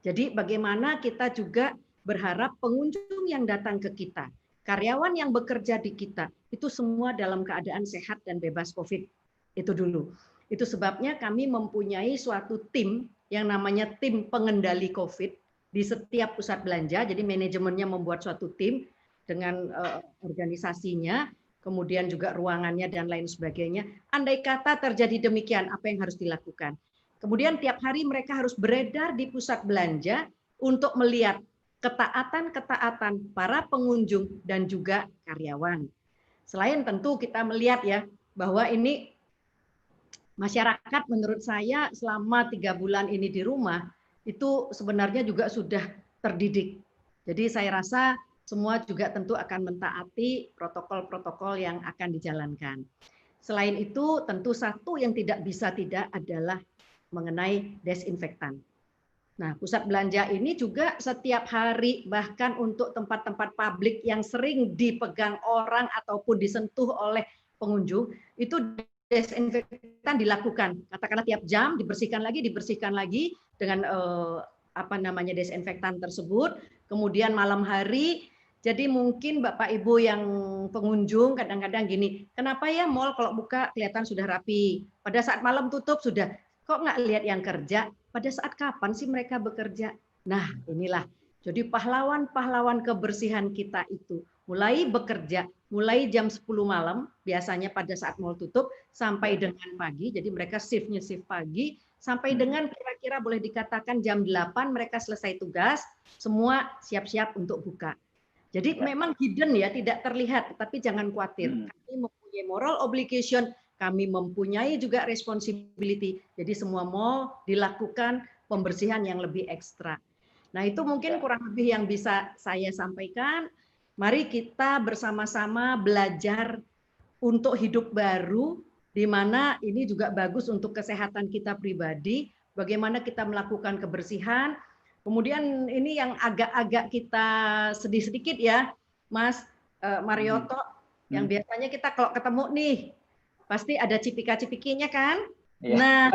Jadi bagaimana kita juga berharap pengunjung yang datang ke kita, karyawan yang bekerja di kita, itu semua dalam keadaan sehat dan bebas COVID. Itu dulu. Itu sebabnya kami mempunyai suatu tim yang namanya tim pengendali COVID di setiap pusat belanja. Jadi manajemennya membuat suatu tim dengan organisasinya, kemudian juga ruangannya dan lain sebagainya. Andai kata terjadi demikian, apa yang harus dilakukan? Kemudian tiap hari mereka harus beredar di pusat belanja untuk melihat ketaatan-ketaatan para pengunjung dan juga karyawan. Selain tentu kita melihat ya bahwa ini masyarakat menurut saya selama 3 bulan ini di rumah itu sebenarnya juga sudah terdidik. Jadi saya rasa semua juga tentu akan mentaati protokol-protokol yang akan dijalankan. Selain itu tentu satu yang tidak bisa tidak adalah mengenai desinfektan. Nah, pusat belanja ini juga setiap hari bahkan untuk tempat-tempat publik yang sering dipegang orang ataupun disentuh oleh pengunjung itu desinfektan dilakukan. Katakanlah tiap jam dibersihkan lagi dengan desinfektan tersebut. Kemudian malam hari, jadi mungkin Bapak Ibu yang pengunjung kadang-kadang gini, kenapa ya mall kalau buka kelihatan sudah rapi, pada saat malam tutup sudah, kok nggak lihat yang kerja? Pada saat kapan sih mereka bekerja? Nah, inilah. Jadi pahlawan-pahlawan kebersihan kita itu mulai bekerja, mulai jam 10 malam, biasanya pada saat mall tutup, sampai dengan pagi. Jadi mereka shift-nya shift pagi, sampai dengan kira-kira boleh dikatakan jam 8 mereka selesai tugas, semua siap-siap untuk buka. Jadi memang hidden ya, tidak terlihat, tapi jangan khawatir. Kami mempunyai moral obligation, kami mempunyai juga responsibility. Jadi semua mall dilakukan pembersihan yang lebih ekstra. Nah, itu mungkin kurang lebih yang bisa saya sampaikan. Mari kita bersama-sama belajar untuk hidup baru, di mana ini juga bagus untuk kesehatan kita pribadi, bagaimana kita melakukan kebersihan. Kemudian ini yang agak-agak kita sedih sedikit ya, Mas Marioto, yang biasanya kita kalau ketemu nih, pasti ada cipika-cipikinya kan? Nah,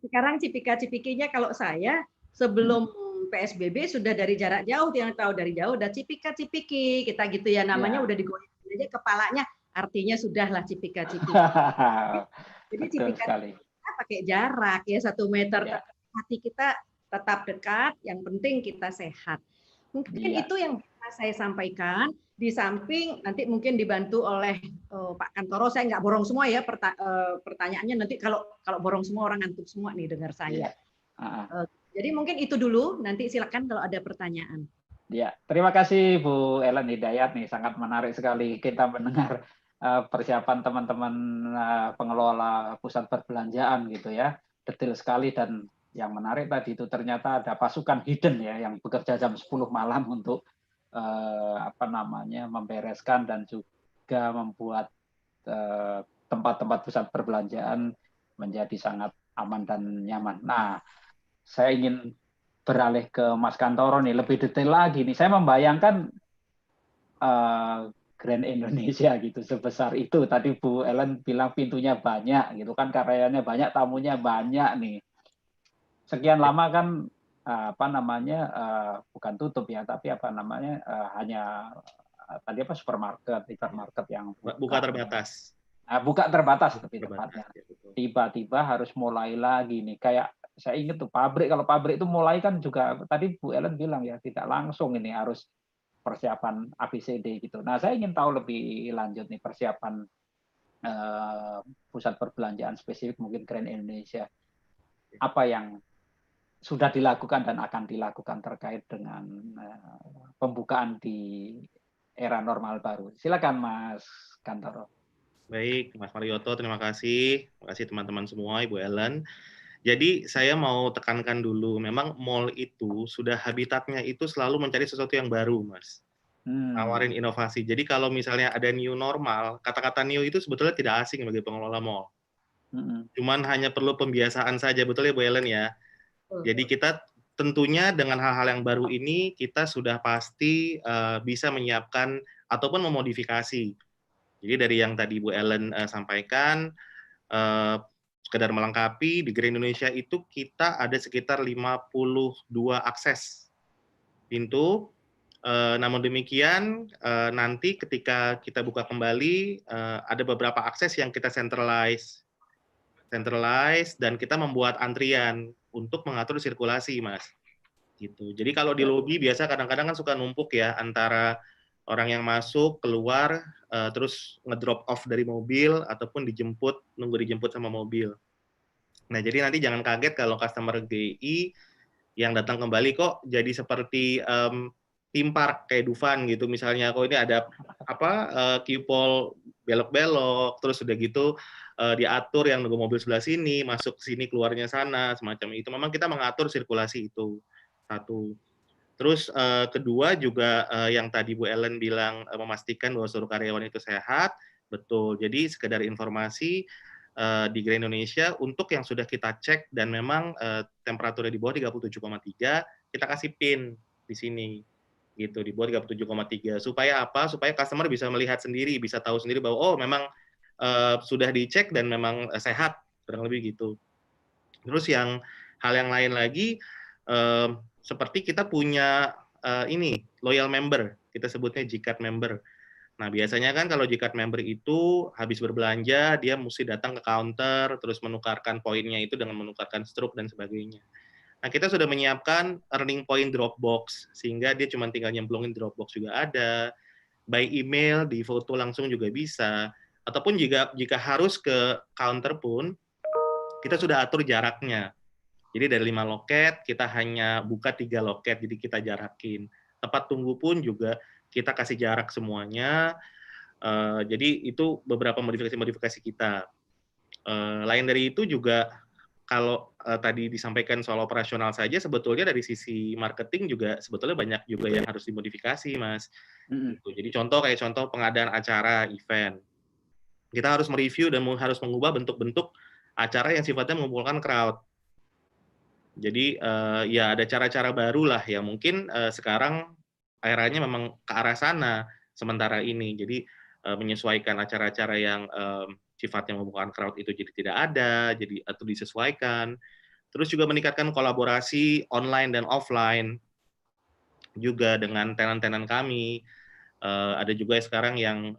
sekarang cipika-cipikinya kalau saya sebelum PSBB sudah dari jarak jauh, yang tahu dari jauh udah cipika-cipiki, kita gitu ya namanya, udah digoyang aja kepalanya, artinya sudahlah cipika-cipiki. Jadi cipika-cipiki pakai jarak ya 1 meter, hati kita tetap dekat, yang penting kita sehat. Mungkin itu yang bisa saya sampaikan. Di samping nanti mungkin dibantu oleh Pak Kantoro, saya nggak borong semua ya pertanyaannya, nanti kalau borong semua orang ngantuk semua nih dengar saya. Jadi mungkin itu dulu, nanti silakan kalau ada pertanyaan. Ya, terima kasih Bu Ellen Hidayat nih, sangat menarik sekali kita mendengar persiapan teman-teman pengelola pusat perbelanjaan gitu ya, detail sekali. Dan yang menarik tadi itu ternyata ada pasukan hidden ya yang bekerja jam 10 malam untuk membereskan dan juga membuat tempat-tempat pusat perbelanjaan menjadi sangat aman dan nyaman. Nah, saya ingin beralih ke Mas Kantoro nih, lebih detail lagi nih. Saya membayangkan Grand Indonesia gitu sebesar itu. Tadi Bu Ellen bilang pintunya banyak gitu kan, karyanya banyak, tamunya banyak nih. Sekian lama kan bukan tutup ya, tapi hanya tadi supermarket, hipermarket yang buka terbatas. buka terbatas tapi Terbatas, tepatnya. ya, betul. Tiba-tiba harus mulai lagi nih. Kayak saya ingat tuh pabrik, kalau pabrik itu mulai kan juga tadi Bu Ellen bilang ya tidak langsung ini harus persiapan ABCD gitu. Nah saya ingin tahu lebih lanjut nih persiapan pusat perbelanjaan spesifik mungkin Grand Indonesia. Apa yang sudah dilakukan dan akan dilakukan terkait dengan pembukaan di era normal baru. Silakan Mas Kantoro. Baik, Mas Marioto, terima kasih. Terima kasih teman-teman semua, Ibu Ellen. Jadi saya mau tekankan dulu, memang mall itu sudah habitatnya itu selalu mencari sesuatu yang baru, Mas. Nawarin inovasi. Jadi kalau misalnya ada new normal, kata-kata new itu sebetulnya tidak asing bagi pengelola mall. Cuman hanya perlu pembiasaan saja, betul ya Bu Ellen ya? Jadi kita tentunya dengan hal-hal yang baru ini, kita sudah pasti bisa menyiapkan ataupun memodifikasi. Jadi dari yang tadi Bu Ellen sampaikan, sekedar melengkapi, di Grand Indonesia itu kita ada sekitar 52 akses pintu. Namun demikian, nanti ketika kita buka kembali, ada beberapa akses yang kita centralize dan kita membuat antrian untuk mengatur sirkulasi, Mas. Gitu. Jadi kalau di lobi biasa kadang-kadang kan suka numpuk ya antara orang yang masuk, keluar, terus ngedrop off dari mobil ataupun dijemput, nunggu dijemput sama mobil. Nah, jadi nanti jangan kaget kalau customer GI yang datang kembali kok jadi seperti theme park kayak Dufan gitu misalnya, kok ini ada Q-pole belok-belok, terus udah gitu diatur yang nunggu mobil sebelah sini, masuk sini, keluarnya sana, semacam itu. Memang kita mengatur sirkulasi itu, satu. Terus kedua juga yang tadi Bu Ellen bilang memastikan bahwa seluruh karyawan itu sehat, betul. Jadi sekedar informasi di Grand Indonesia untuk yang sudah kita cek dan memang temperaturnya di bawah 37,3, kita kasih pin di sini. Gitu, di bawah 37,3. Supaya apa? Supaya customer bisa melihat sendiri, bisa tahu sendiri bahwa oh memang sudah dicek dan memang sehat, kurang lebih gitu. Terus hal yang lain lagi, seperti kita punya loyal member, kita sebutnya Gcard member. Nah, biasanya kan kalau Gcard member itu habis berbelanja, dia mesti datang ke counter, terus menukarkan poinnya itu dengan menukarkan struk dan sebagainya. Nah, kita sudah menyiapkan earning point Dropbox, sehingga dia cuma tinggal nyemplungin Dropbox juga ada, by email, di foto langsung juga bisa, ataupun jika harus ke counter pun, kita sudah atur jaraknya. Jadi dari 5 loket, kita hanya buka 3 loket, jadi kita jarakin. Tempat tunggu pun juga kita kasih jarak semuanya. Jadi itu beberapa modifikasi kita. Lain dari itu juga, kalau tadi disampaikan soal operasional saja, sebetulnya dari sisi marketing juga sebetulnya banyak juga yang harus dimodifikasi, Mas. Gitu. Jadi contoh pengadaan acara, event. Kita harus mereview dan harus mengubah bentuk-bentuk acara yang sifatnya mengumpulkan crowd. Jadi ya ada cara-cara baru lah yang mungkin sekarang eranya memang ke arah sana sementara ini. Jadi menyesuaikan acara-acara yang sifatnya mengumpulkan crowd itu jadi tidak ada, jadi atau disesuaikan. Terus juga meningkatkan kolaborasi online dan offline juga dengan tenan-tenan kami. Ada juga sekarang yang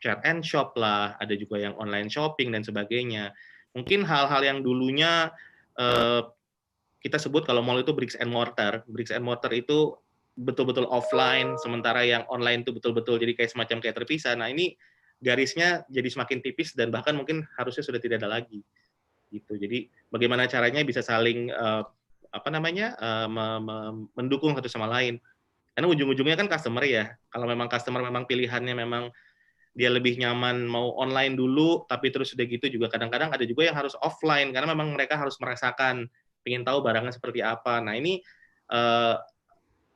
chat and shop lah, ada juga yang online shopping dan sebagainya. Mungkin hal-hal yang dulunya kita sebut kalau mall itu bricks and mortar. Bricks and mortar itu betul-betul offline, sementara yang online itu betul-betul jadi kayak terpisah. Nah, ini garisnya jadi semakin tipis dan bahkan mungkin harusnya sudah tidak ada lagi. Gitu. Jadi bagaimana caranya bisa saling mendukung satu sama lain. Karena ujung-ujungnya kan customer ya. Kalau memang customer memang pilihannya memang dia lebih nyaman mau online dulu, tapi terus udah gitu juga kadang-kadang ada juga yang harus offline karena memang mereka harus merasakan, ingin tahu barangnya seperti apa. Nah, ini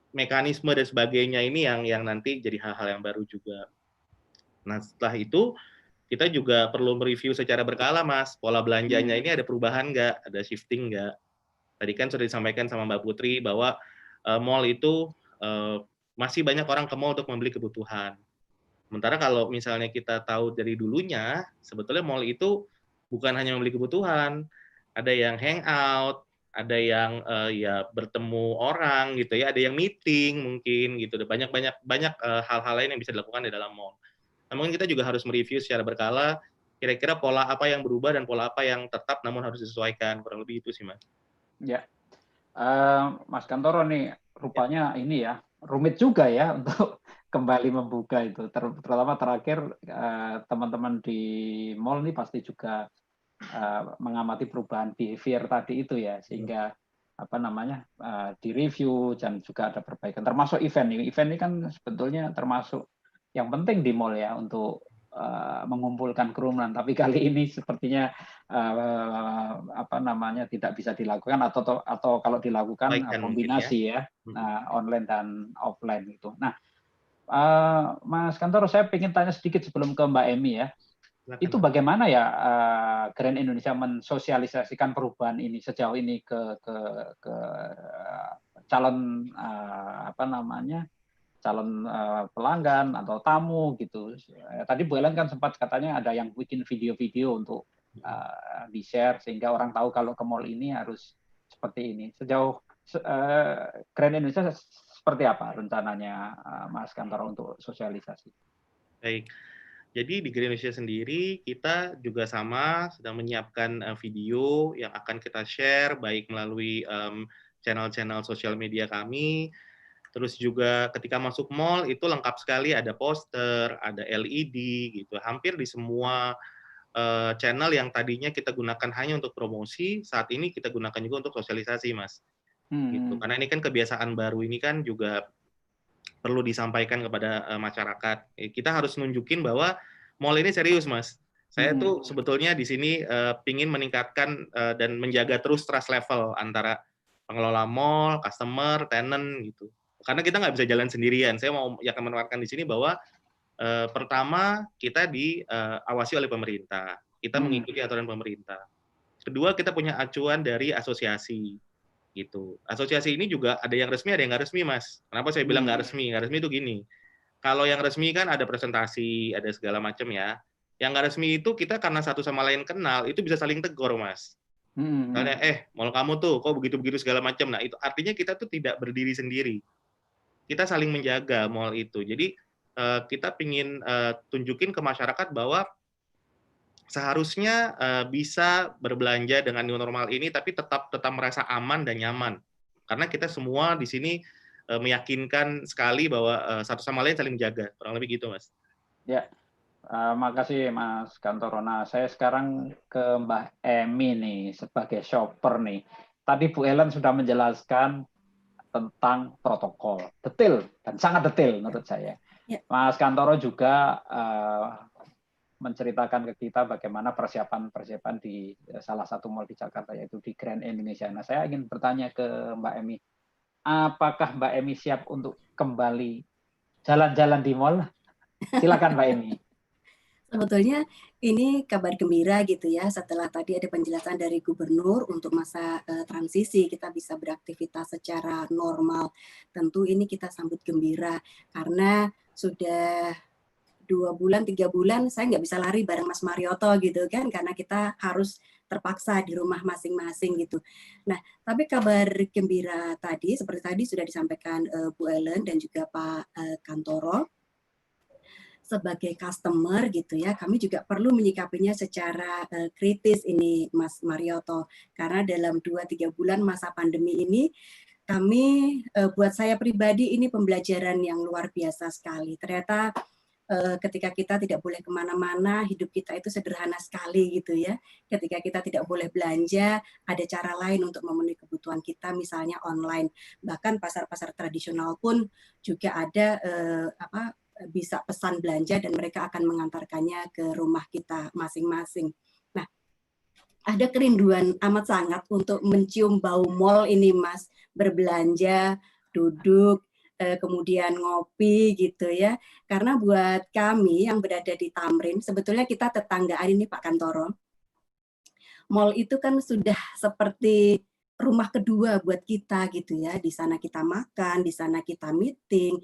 mekanisme dan sebagainya ini yang nanti jadi hal-hal yang baru juga. Nah, setelah itu kita juga perlu mereview secara berkala, Mas. Pola belanjanya ini ada perubahan nggak? Ada shifting nggak? Tadi kan sudah disampaikan sama Mbak Putri bahwa mall itu masih banyak orang ke mall untuk membeli kebutuhan. Sementara kalau misalnya kita tahu dari dulunya, sebetulnya mall itu bukan hanya membeli kebutuhan, ada yang hangout, ada yang ya bertemu orang gitu ya, ada yang meeting mungkin gitu. Banyak hal-hal lain yang bisa dilakukan di dalam mall. Namun kita juga harus mereview secara berkala kira-kira pola apa yang berubah dan pola apa yang tetap namun harus disesuaikan, kurang lebih itu sih Mas. Ya, Mas Kantoro nih rupanya ini ya rumit juga ya untuk kembali membuka itu, terutama terakhir teman-teman di mall nih pasti juga mengamati perubahan behavior tadi itu ya, sehingga apa namanya direview dan juga ada perbaikan, termasuk event ini kan sebetulnya termasuk yang penting di mall ya untuk mengumpulkan kerumunan, tapi kali ini sepertinya apa namanya tidak bisa dilakukan atau kalau dilakukan kombinasi ya online dan offline itu. Nah, Mas Kantoro, saya ingin tanya sedikit sebelum ke Mbak Emi ya. Itu bagaimana ya Grand Indonesia mensosialisasikan perubahan ini sejauh ini ke calon apa namanya calon pelanggan atau tamu gitu. Tadi Bu Ellen kan sempat katanya ada yang bikin video-video untuk di-share sehingga orang tahu kalau ke mall ini harus seperti ini. Sejauh Grand Indonesia seperti apa rencananya Mas Kantoro untuk sosialisasi? Baik. Jadi di Grand Indonesia sendiri kita juga sama sedang menyiapkan video yang akan kita share baik melalui channel-channel sosial media kami. Terus juga ketika masuk mall itu lengkap sekali, ada poster, ada LED gitu. Hampir di semua channel yang tadinya kita gunakan hanya untuk promosi, saat ini kita gunakan juga untuk sosialisasi, Mas. Gitu. Karena ini kan kebiasaan baru ini kan juga perlu disampaikan kepada masyarakat. Kita harus nunjukin bahwa mall ini serius, Mas. Saya tuh sebetulnya di sini pingin meningkatkan dan menjaga terus trust level antara pengelola mall, customer, tenant gitu. Karena kita nggak bisa jalan sendirian. Saya mau yang menekankan di sini bahwa pertama kita diawasi oleh pemerintah. Kita mengikuti aturan pemerintah. Kedua, kita punya acuan dari asosiasi. Gitu. Asosiasi ini juga ada yang resmi, ada yang nggak resmi, Mas. Kenapa saya bilang nggak resmi? Nggak resmi itu gini, kalau yang resmi kan ada presentasi, ada segala macam ya. Yang nggak resmi itu kita karena satu sama lain kenal, itu bisa saling tegur, Mas. Misalnya, mall kamu tuh kok begitu-begitu segala macam. Nah, itu artinya kita tuh tidak berdiri sendiri. Kita saling menjaga mall itu. Jadi kita pingin tunjukin ke masyarakat bahwa seharusnya bisa berbelanja dengan new normal ini, tapi tetap merasa aman dan nyaman. Karena kita semua di sini meyakinkan sekali bahwa satu sama lain saling menjaga. Kurang lebih gitu, Mas. Ya, makasih Mas Kantoro. Nah, saya sekarang ke Mbak Emi nih, sebagai shopper nih. Tadi Bu Ellen sudah menjelaskan tentang protokol. Detail, dan sangat detail menurut saya. Ya. Mas Kantoro juga menceritakan ke kita bagaimana persiapan di salah satu mall di Jakarta, yaitu di Grand Indonesia. Nah, saya ingin bertanya ke Mbak Emi, apakah Mbak Emi siap untuk kembali jalan-jalan di mall? Silakan Mbak Emi. Sebetulnya ini kabar gembira gitu ya, setelah tadi ada penjelasan dari Gubernur untuk masa transisi kita bisa beraktivitas secara normal. Tentu ini kita sambut gembira karena sudah 2 bulan, 3 bulan saya nggak bisa lari bareng Mas Marioto gitu kan, karena kita harus terpaksa di rumah masing-masing gitu. Nah, tapi kabar gembira tadi, seperti tadi sudah disampaikan Bu Ellen dan juga Pak Kantoro, sebagai customer gitu ya, kami juga perlu menyikapinya secara kritis ini Mas Marioto, karena dalam 2-3 bulan masa pandemi ini, kami buat saya pribadi ini pembelajaran yang luar biasa sekali. Ternyata ketika kita tidak boleh kemana-mana, hidup kita itu sederhana sekali gitu ya. Ketika kita tidak boleh belanja, ada cara lain untuk memenuhi kebutuhan kita, misalnya online. Bahkan pasar-pasar tradisional pun juga ada bisa pesan belanja dan mereka akan mengantarkannya ke rumah kita masing-masing. Nah, ada kerinduan amat sangat untuk mencium bau mall ini, Mas. Berbelanja, duduk, kemudian ngopi gitu ya. Karena buat kami yang berada di Tamrin, sebetulnya kita tetanggaan ini Pak Kantoro. Mall itu kan sudah seperti rumah kedua buat kita gitu ya. Di sana kita makan, di sana kita meeting,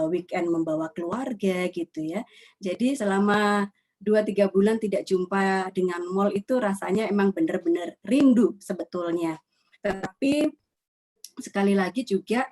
weekend membawa keluarga gitu ya. Jadi selama 2-3 bulan tidak jumpa dengan mall itu rasanya emang benar-benar rindu sebetulnya. Tetapi sekali lagi juga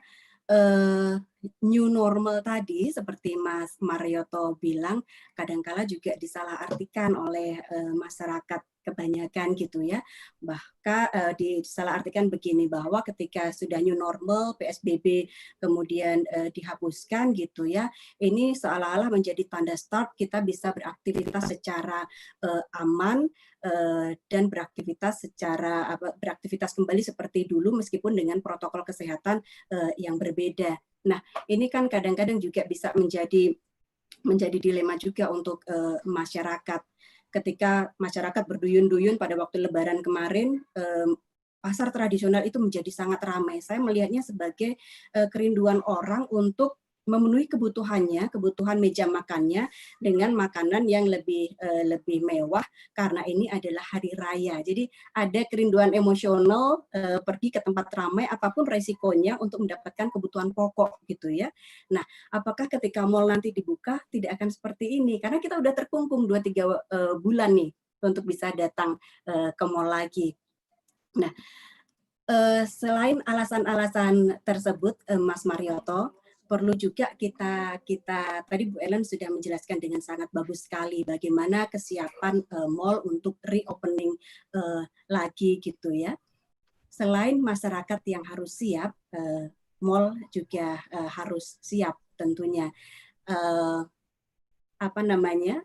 new normal tadi seperti Mas Marioto bilang kadangkala juga disalahartikan oleh masyarakat kebanyakan gitu ya. Bahkan disalahartikan begini bahwa ketika sudah new normal PSBB kemudian dihapuskan gitu ya, ini seolah-olah menjadi tanda start kita bisa beraktivitas secara aman dan beraktivitas kembali seperti dulu meskipun dengan protokol kesehatan yang berbeda. Nah, ini kan kadang-kadang juga bisa menjadi dilema juga untuk masyarakat. Ketika masyarakat berduyun-duyun pada waktu Lebaran kemarin, pasar tradisional itu menjadi sangat ramai. Saya melihatnya sebagai kerinduan orang untuk memenuhi kebutuhan meja makannya dengan makanan yang lebih mewah karena ini adalah hari raya. Jadi ada kerinduan emosional pergi ke tempat ramai apapun resikonya untuk mendapatkan kebutuhan pokok gitu ya. Nah, apakah ketika mal nanti dibuka tidak akan seperti ini? Karena kita udah terkungkung 2-3 bulan nih untuk bisa datang ke mal lagi. Nah, selain alasan-alasan tersebut, Mas Marioto, perlu juga kita tadi Bu Ellen sudah menjelaskan dengan sangat bagus sekali bagaimana kesiapan mal untuk reopening lagi gitu ya. Selain masyarakat yang harus siap, mal juga harus siap tentunya.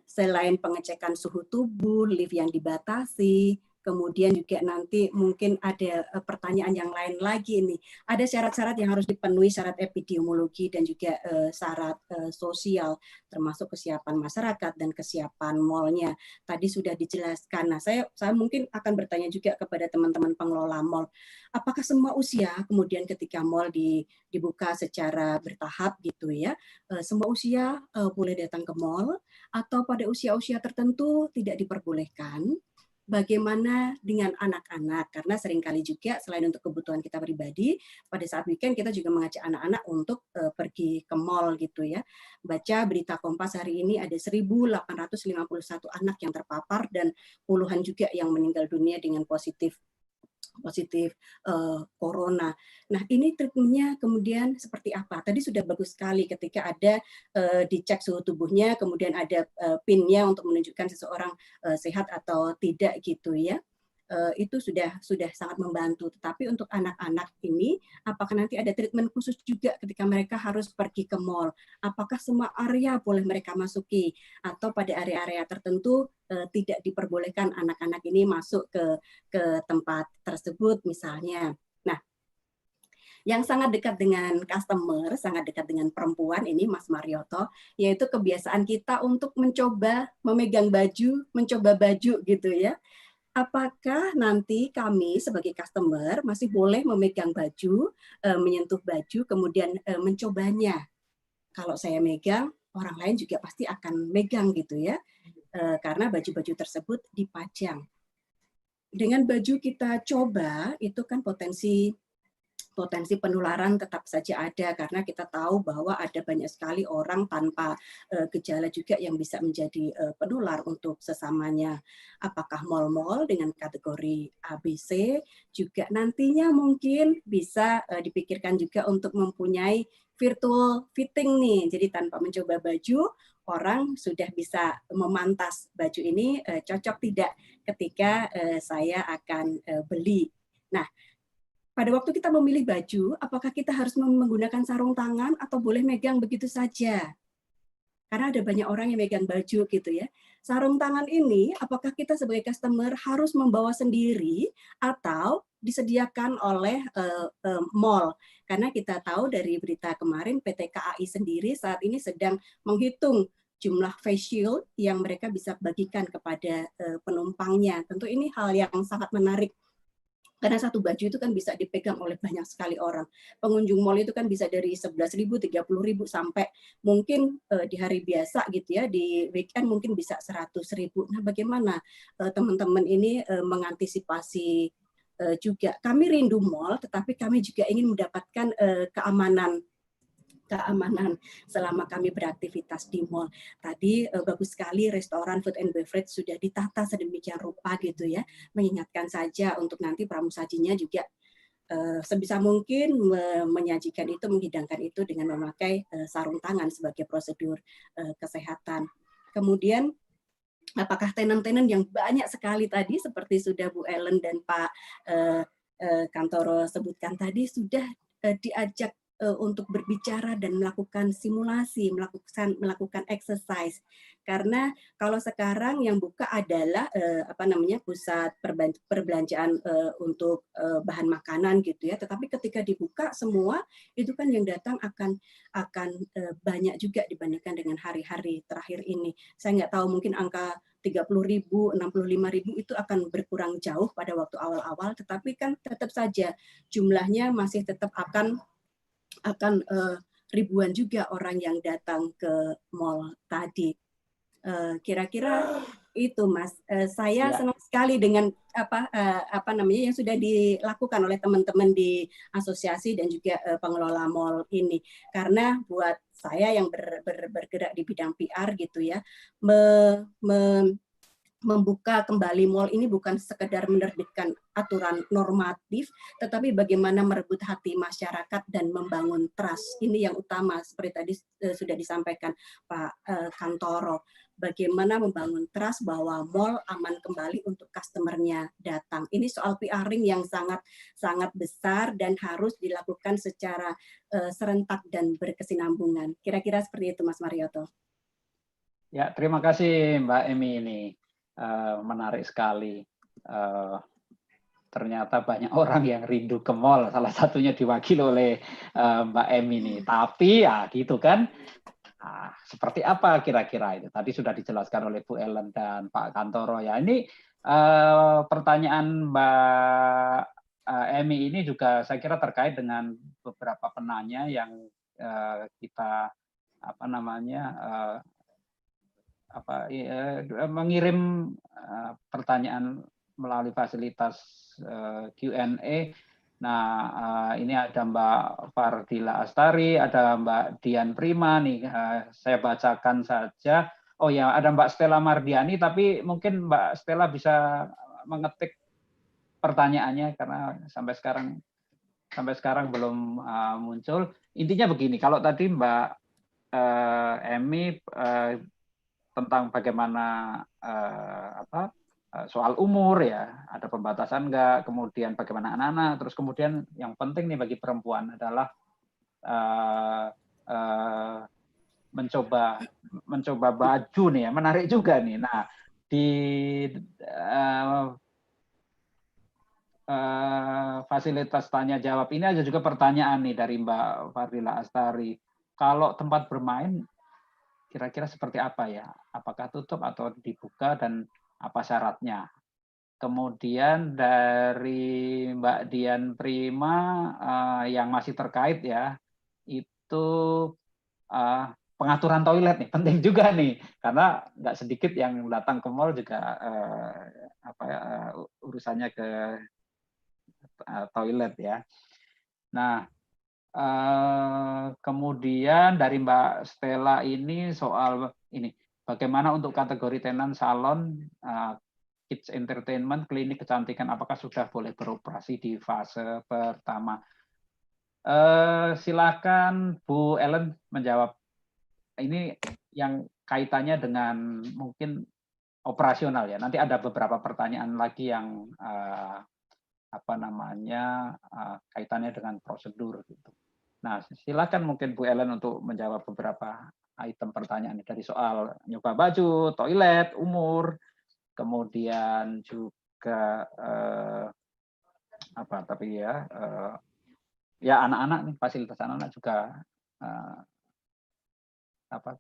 Selain pengecekan suhu tubuh, lift yang dibatasi, kemudian juga nanti mungkin ada pertanyaan yang lain lagi nih. Ada syarat-syarat yang harus dipenuhi, syarat epidemiologi dan juga syarat sosial, termasuk kesiapan masyarakat dan kesiapan mall-nya. Tadi sudah dijelaskan. Nah, saya mungkin akan bertanya juga kepada teman-teman pengelola mall. Apakah semua usia kemudian ketika mall dibuka secara bertahap gitu ya, semua usia boleh datang ke mall atau pada usia-usia tertentu tidak diperbolehkan? Bagaimana dengan anak-anak? Karena seringkali juga selain untuk kebutuhan kita pribadi, pada saat weekend kita juga mengajak anak-anak untuk pergi ke mall gitu ya. Baca berita Kompas hari ini ada 1.851 anak yang terpapar dan puluhan juga yang meninggal dunia dengan positif corona. Nah, ini treatmentnya kemudian seperti apa? Tadi sudah bagus sekali ketika ada dicek suhu tubuhnya, kemudian ada PIN-nya untuk menunjukkan seseorang sehat atau tidak gitu ya. Itu sudah sangat membantu. Tetapi untuk anak-anak ini, apakah nanti ada treatment khusus juga ketika mereka harus pergi ke mall? Apakah semua area boleh mereka masuki? Atau pada area-area tertentu tidak diperbolehkan anak-anak ini masuk ke tempat tersebut misalnya. Nah, yang sangat dekat dengan customer, sangat dekat dengan perempuan ini Mas Marioto, yaitu kebiasaan kita untuk mencoba memegang baju, mencoba baju gitu ya. Apakah nanti kami sebagai customer masih boleh memegang baju, menyentuh baju, kemudian mencobanya? Kalau saya megang, orang lain juga pasti akan megang gitu ya, karena baju-baju tersebut dipajang. Dengan baju kita coba, itu kan potensi penularan tetap saja ada karena kita tahu bahwa ada banyak sekali orang tanpa gejala juga yang bisa menjadi penular untuk sesamanya. Apakah mal-mal dengan kategori ABC juga nantinya mungkin bisa dipikirkan juga untuk mempunyai virtual fitting nih. Jadi tanpa mencoba baju, orang sudah bisa memantas baju ini cocok tidak ketika saya akan beli. Nah, pada waktu kita memilih baju, apakah kita harus menggunakan sarung tangan atau boleh megang begitu saja? Karena ada banyak orang yang megang baju gitu ya. Sarung tangan ini, apakah kita sebagai customer harus membawa sendiri atau disediakan oleh mall? Karena kita tahu dari berita kemarin PT KAI sendiri saat ini sedang menghitung jumlah face shield yang mereka bisa bagikan kepada penumpangnya. Tentu ini hal yang sangat menarik. Karena satu baju itu kan bisa dipegang oleh banyak sekali orang. Pengunjung mall itu kan bisa dari 11.000, 30.000 sampai mungkin di hari biasa gitu ya, di weekend mungkin bisa 100.000. Nah, bagaimana teman-teman ini mengantisipasi juga? Kami rindu mall, tetapi kami juga ingin mendapatkan keamanan selama kami beraktivitas di mall. Tadi bagus sekali restoran food and beverage sudah ditata sedemikian rupa gitu ya, mengingatkan saja untuk nanti pramusajinya juga sebisa mungkin menyajikan itu, menghidangkan itu dengan memakai sarung tangan sebagai prosedur kesehatan. Kemudian apakah tenan-tenan yang banyak sekali tadi seperti sudah Bu Ellen dan Pak Kantoro sebutkan tadi sudah diajak untuk berbicara dan melakukan simulasi, melakukan exercise. Karena kalau sekarang yang buka adalah pusat perbelanjaan untuk bahan makanan gitu ya. Tetapi ketika dibuka semua itu kan yang datang akan banyak juga dibandingkan dengan hari-hari terakhir ini. Saya nggak tahu, mungkin angka 30.000, 65.000 itu akan berkurang jauh pada waktu awal-awal, tetapi kan tetap saja jumlahnya masih tetap akan ribuan juga orang yang datang ke mall tadi. Kira-kira itu, Mas. Saya senang sekali dengan yang sudah dilakukan oleh teman-teman di asosiasi dan juga pengelola mall ini. Karena buat saya yang bergerak di bidang PR gitu ya, membuka kembali mall ini bukan sekedar menerbitkan aturan normatif, tetapi bagaimana merebut hati masyarakat dan membangun trust. Ini yang utama, seperti tadi sudah disampaikan Pak Kantoro. Bagaimana membangun trust bahwa mall aman kembali untuk customer-nya datang. Ini soal PR-ing yang sangat besar dan harus dilakukan secara serentak dan berkesinambungan. Kira-kira seperti itu, Mas Marioto. Ya, terima kasih Mbak Emi ini. Menarik sekali. Ternyata banyak orang yang rindu ke mall, salah satunya diwakili oleh Mbak Emi ini. Tapi ya gitu kan, seperti apa kira-kira itu? Tadi sudah dijelaskan oleh Bu Ellen dan Pak Kantoro ya. Ini pertanyaan Mbak Emi ini juga saya kira terkait dengan beberapa penanya yang kita mengirim pertanyaan melalui fasilitas Q&A. Nah, ini ada Mbak Fardila Astari, ada Mbak Dian Prima nih. Saya bacakan saja. Oh ya, ada Mbak Stella Mardiani, tapi mungkin Mbak Stella bisa mengetik pertanyaannya karena sampai sekarang belum muncul. Intinya begini, kalau tadi Mbak Emi tentang bagaimana soal umur ya, ada pembatasan enggak, kemudian bagaimana anak-anak, terus kemudian yang penting nih bagi perempuan adalah mencoba baju nih ya, menarik juga nih. Nah, di fasilitas tanya jawab ini ada juga pertanyaan nih dari Mbak Fardila Astari. Kalau tempat bermain kira-kira seperti apa ya? Apakah tutup atau dibuka dan apa syaratnya? Kemudian dari Mbak Dian Prima yang masih terkait ya, itu pengaturan toilet nih penting juga nih, karena nggak sedikit yang datang ke mall juga urusannya ke toilet ya. Nah, kemudian dari Mbak Stella ini soal ini bagaimana untuk kategori tenan salon, kids entertainment, klinik kecantikan, apakah sudah boleh beroperasi di fase pertama? Silakan Bu Ellen menjawab. Ini yang kaitannya dengan mungkin operasional ya. Nanti ada beberapa pertanyaan lagi yang kaitannya dengan prosedur gitu. Nah, silakan mungkin Bu Ellen untuk menjawab beberapa item pertanyaan dari soal nyoba baju, toilet, umur, kemudian juga anak-anak nih, fasilitas anak-anak juga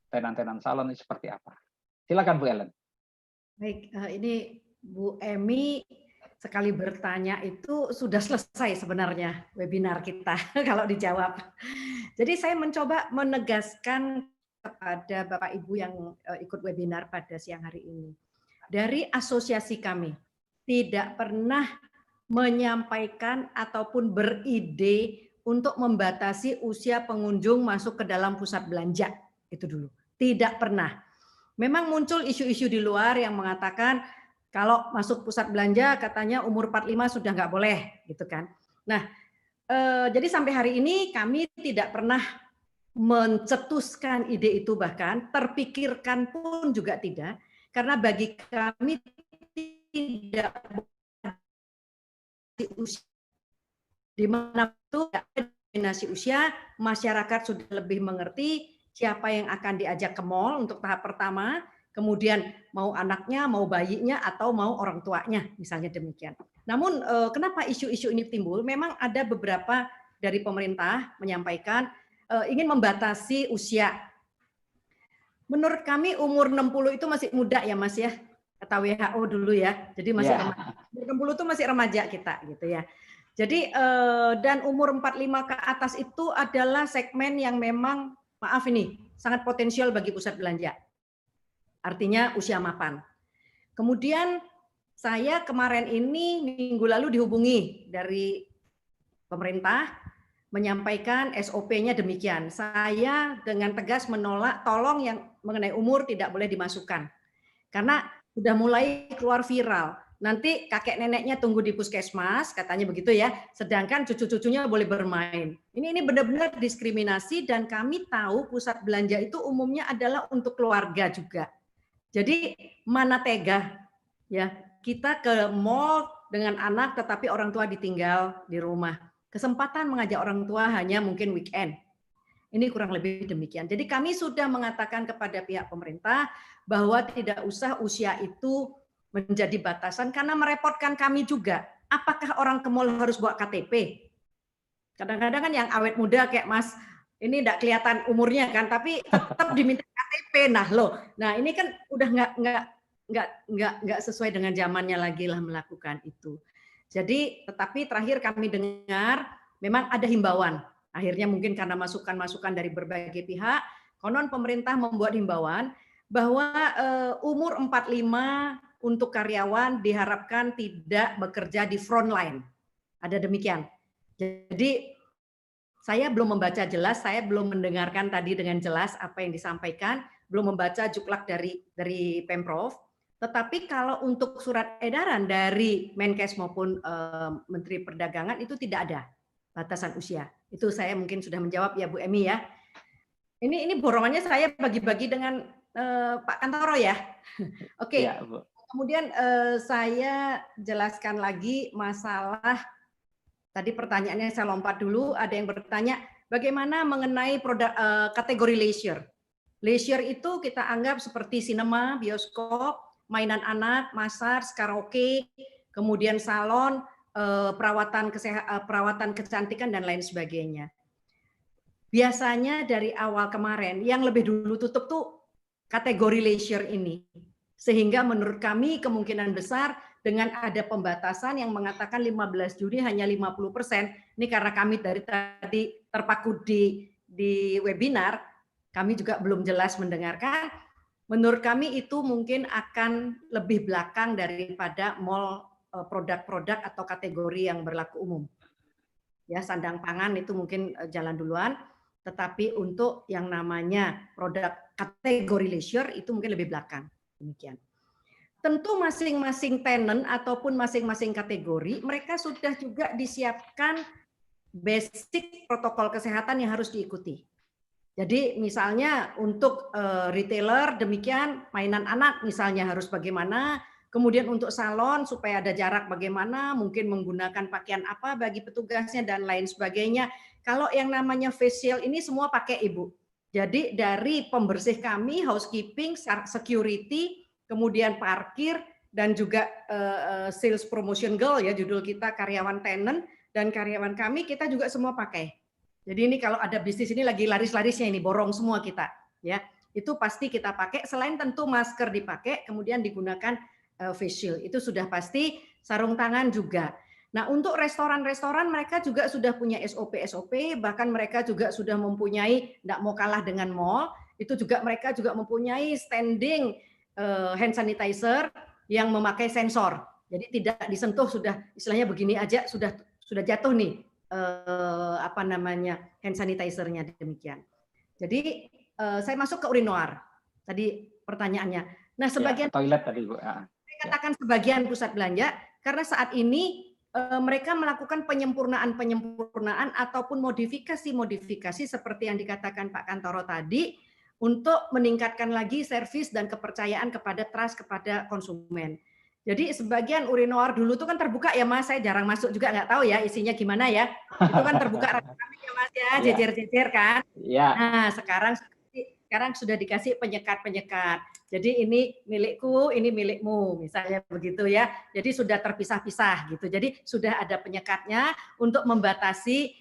tenan-tenan salon ini seperti apa? Silakan Bu Ellen. Baik, ini Bu Emi sekali bertanya itu sudah selesai sebenarnya webinar kita kalau dijawab. Jadi saya mencoba menegaskan kepada Bapak Ibu yang ikut webinar pada siang hari ini. Dari asosiasi kami tidak pernah menyampaikan ataupun beride untuk membatasi usia pengunjung masuk ke dalam pusat belanja. Itu dulu. Tidak pernah. Memang muncul isu-isu di luar yang mengatakan kalau masuk pusat belanja katanya umur 45 sudah nggak boleh gitu kan. Nah, Jadi sampai hari ini kami tidak pernah mencetuskan ide itu, bahkan terpikirkan pun juga tidak, karena bagi kami tidak usia di mana itu diskriminasi usia, masyarakat sudah lebih mengerti siapa yang akan diajak ke mall untuk tahap pertama, kemudian mau anaknya, mau bayinya, atau mau orang tuanya, misalnya demikian. Namun kenapa isu-isu ini timbul? Memang ada beberapa dari pemerintah menyampaikan ingin membatasi usia. Menurut kami umur 60 itu masih muda ya Mas ya, kata WHO dulu ya. Jadi masih remaja. 60 itu masih remaja kita gitu ya. Jadi dan umur 45 ke atas itu adalah segmen yang memang maaf ini sangat potensial bagi pusat belanja. Artinya usia mapan. Kemudian saya kemarin ini minggu lalu dihubungi dari pemerintah menyampaikan SOP-nya demikian. Saya dengan tegas menolak tolong yang mengenai umur tidak boleh dimasukkan. Karena sudah mulai keluar viral. Nanti kakek neneknya tunggu di puskesmas, katanya begitu ya. Sedangkan cucu-cucunya boleh bermain. Ini benar-benar diskriminasi dan kami tahu pusat belanja itu umumnya adalah untuk keluarga juga. Jadi mana tega ya kita ke mall dengan anak tetapi orang tua ditinggal di rumah. Kesempatan mengajak orang tua hanya mungkin weekend. Ini kurang lebih demikian. Jadi kami sudah mengatakan kepada pihak pemerintah bahwa tidak usah usia itu menjadi batasan karena merepotkan kami juga. Apakah orang ke mall harus bawa KTP? Kadang-kadang kan yang awet muda kayak Mas ini enggak kelihatan umurnya kan, tapi tetap diminta KTP. Nah ini kan udah nggak sesuai dengan zamannya lagi lah melakukan itu. Jadi tetapi terakhir kami dengar memang ada himbauan. Akhirnya mungkin karena masukan-masukan dari berbagai pihak, konon pemerintah membuat himbauan bahwa umur 45 untuk karyawan diharapkan tidak bekerja di front line. Ada demikian. Jadi saya belum membaca jelas, saya belum mendengarkan tadi dengan jelas apa yang disampaikan, belum membaca juklak dari Pemprov. Tetapi kalau untuk surat edaran dari Menkes maupun Menteri Perdagangan itu tidak ada batasan usia. Itu saya mungkin sudah menjawab ya Bu Emi ya. Ini borongannya saya bagi-bagi dengan Pak Kantoro ya. Oke. Ya, Bu. Kemudian saya jelaskan lagi masalah tadi pertanyaannya saya lompat dulu. Ada yang bertanya bagaimana mengenai produk kategori leisure. Leisure itu kita anggap seperti sinema, bioskop, mainan anak, massage, karaoke, kemudian salon, perawatan kecantikan dan lain sebagainya. Biasanya dari awal kemarin yang lebih dulu tutup tuh kategori leisure ini. Sehingga menurut kami kemungkinan besar dengan ada pembatasan yang mengatakan 15 Juni hanya 50%. Ini karena kami dari tadi terpaku di webinar, kami juga belum jelas mendengarkan. Menurut kami itu mungkin akan lebih belakang daripada mall produk-produk atau kategori yang berlaku umum. Ya, sandang pangan itu mungkin jalan duluan, tetapi untuk yang namanya produk kategori leisure itu mungkin lebih belakang. Demikian. Tentu masing-masing tenant ataupun masing-masing kategori mereka sudah juga disiapkan basic protokol kesehatan yang harus diikuti. Jadi misalnya untuk retailer demikian, mainan anak misalnya harus bagaimana, kemudian untuk salon supaya ada jarak bagaimana, mungkin menggunakan pakaian apa bagi petugasnya dan lain sebagainya. Kalau yang namanya facial ini semua pakai Ibu. Jadi dari pembersih kami, housekeeping, security, kemudian parkir dan juga sales promotion girl ya judul kita, karyawan tenant dan karyawan kami kita juga semua pakai. Jadi ini kalau ada bisnis ini lagi laris-larisnya ini borong semua kita ya. Itu pasti kita pakai, selain tentu masker dipakai, kemudian digunakan face shield. Itu sudah pasti, sarung tangan juga. Nah, untuk restoran-restoran mereka juga sudah punya SOP, bahkan mereka juga sudah mempunyai, tidak mau kalah dengan mall, itu juga mereka juga mempunyai standing hand sanitizer yang memakai sensor. Jadi tidak disentuh, sudah istilahnya begini aja sudah jatuh nih hand sanitizer-nya demikian. Jadi saya masuk ke urinoir. Tadi pertanyaannya. Nah, sebagian ya, toilet tadi Bu. Saya katakan sebagian pusat belanja karena saat ini mereka melakukan penyempurnaan ataupun modifikasi seperti yang dikatakan Pak Kantoro tadi untuk meningkatkan lagi servis dan kepercayaan kepada trust kepada konsumen. Jadi sebagian urinoir dulu itu kan terbuka ya Mas, saya jarang masuk juga nggak tahu ya isinya gimana ya. Itu kan terbuka rame-rame ya Mas ya, jejer-jejer kan. Nah sekarang sudah dikasih penyekat-penyekat. Jadi ini milikku, ini milikmu, misalnya begitu ya. Jadi sudah terpisah-pisah gitu. Jadi sudah ada penyekatnya untuk membatasi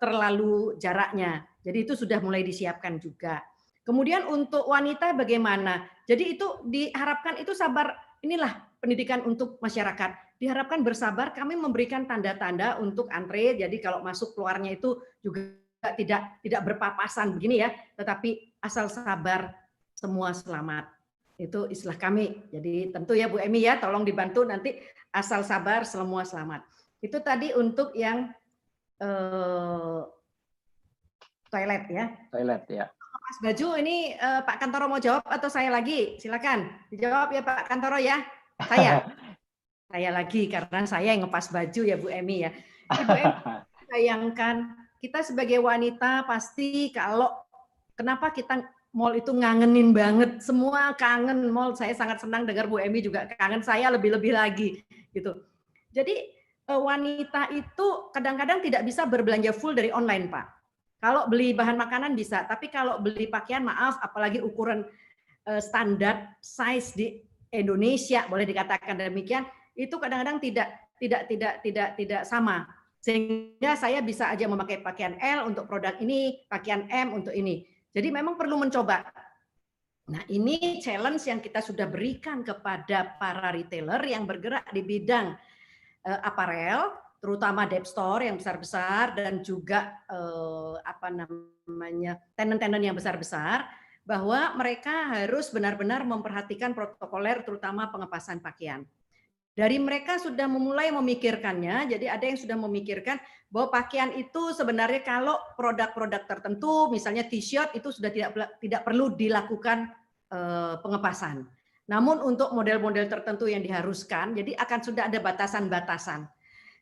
terlalu jaraknya. Jadi itu sudah mulai disiapkan juga. Kemudian untuk wanita bagaimana? Jadi itu diharapkan itu sabar, inilah pendidikan untuk masyarakat. Diharapkan bersabar, kami memberikan tanda-tanda untuk antre. Jadi kalau masuk keluarnya itu juga tidak berpapasan begini ya, tetapi asal sabar semua selamat. Itu istilah kami. Jadi tentu ya Bu Emi ya, tolong dibantu nanti asal sabar semua selamat. Itu tadi untuk yang toilet ya. Toilet ya. Mas Baju ini Pak Kantoro mau jawab atau saya lagi? Silakan dijawab ya Pak Kantoro ya. Saya lagi karena saya yang ngepas baju ya Bu Emi ya. Ibu Emi, bayangkan kita sebagai wanita pasti kalau kenapa kita mall itu ngangenin banget, semua kangen mall. Saya sangat senang dengar Bu Emi juga kangen, saya lebih-lebih lagi gitu. Jadi wanita itu kadang-kadang tidak bisa berbelanja full dari online Pak. Kalau beli bahan makanan bisa, tapi kalau beli pakaian maaf, apalagi ukuran standar size di Indonesia boleh dikatakan demikian, itu kadang-kadang tidak sama. Sehingga saya bisa aja memakai pakaian L untuk produk ini, pakaian M untuk ini. Jadi memang perlu mencoba. Nah ini challenge yang kita sudah berikan kepada para retailer yang bergerak di bidang aparel, terutama dep store yang besar-besar dan juga tenan-tenan yang besar-besar, bahwa mereka harus benar-benar memperhatikan protokoler terutama pengepasan pakaian. Dari mereka sudah memulai memikirkannya, jadi ada yang sudah memikirkan bahwa pakaian itu sebenarnya kalau produk-produk tertentu, misalnya t-shirt itu sudah tidak perlu dilakukan pengepasan. Namun untuk model-model tertentu yang diharuskan, jadi akan sudah ada batasan-batasan.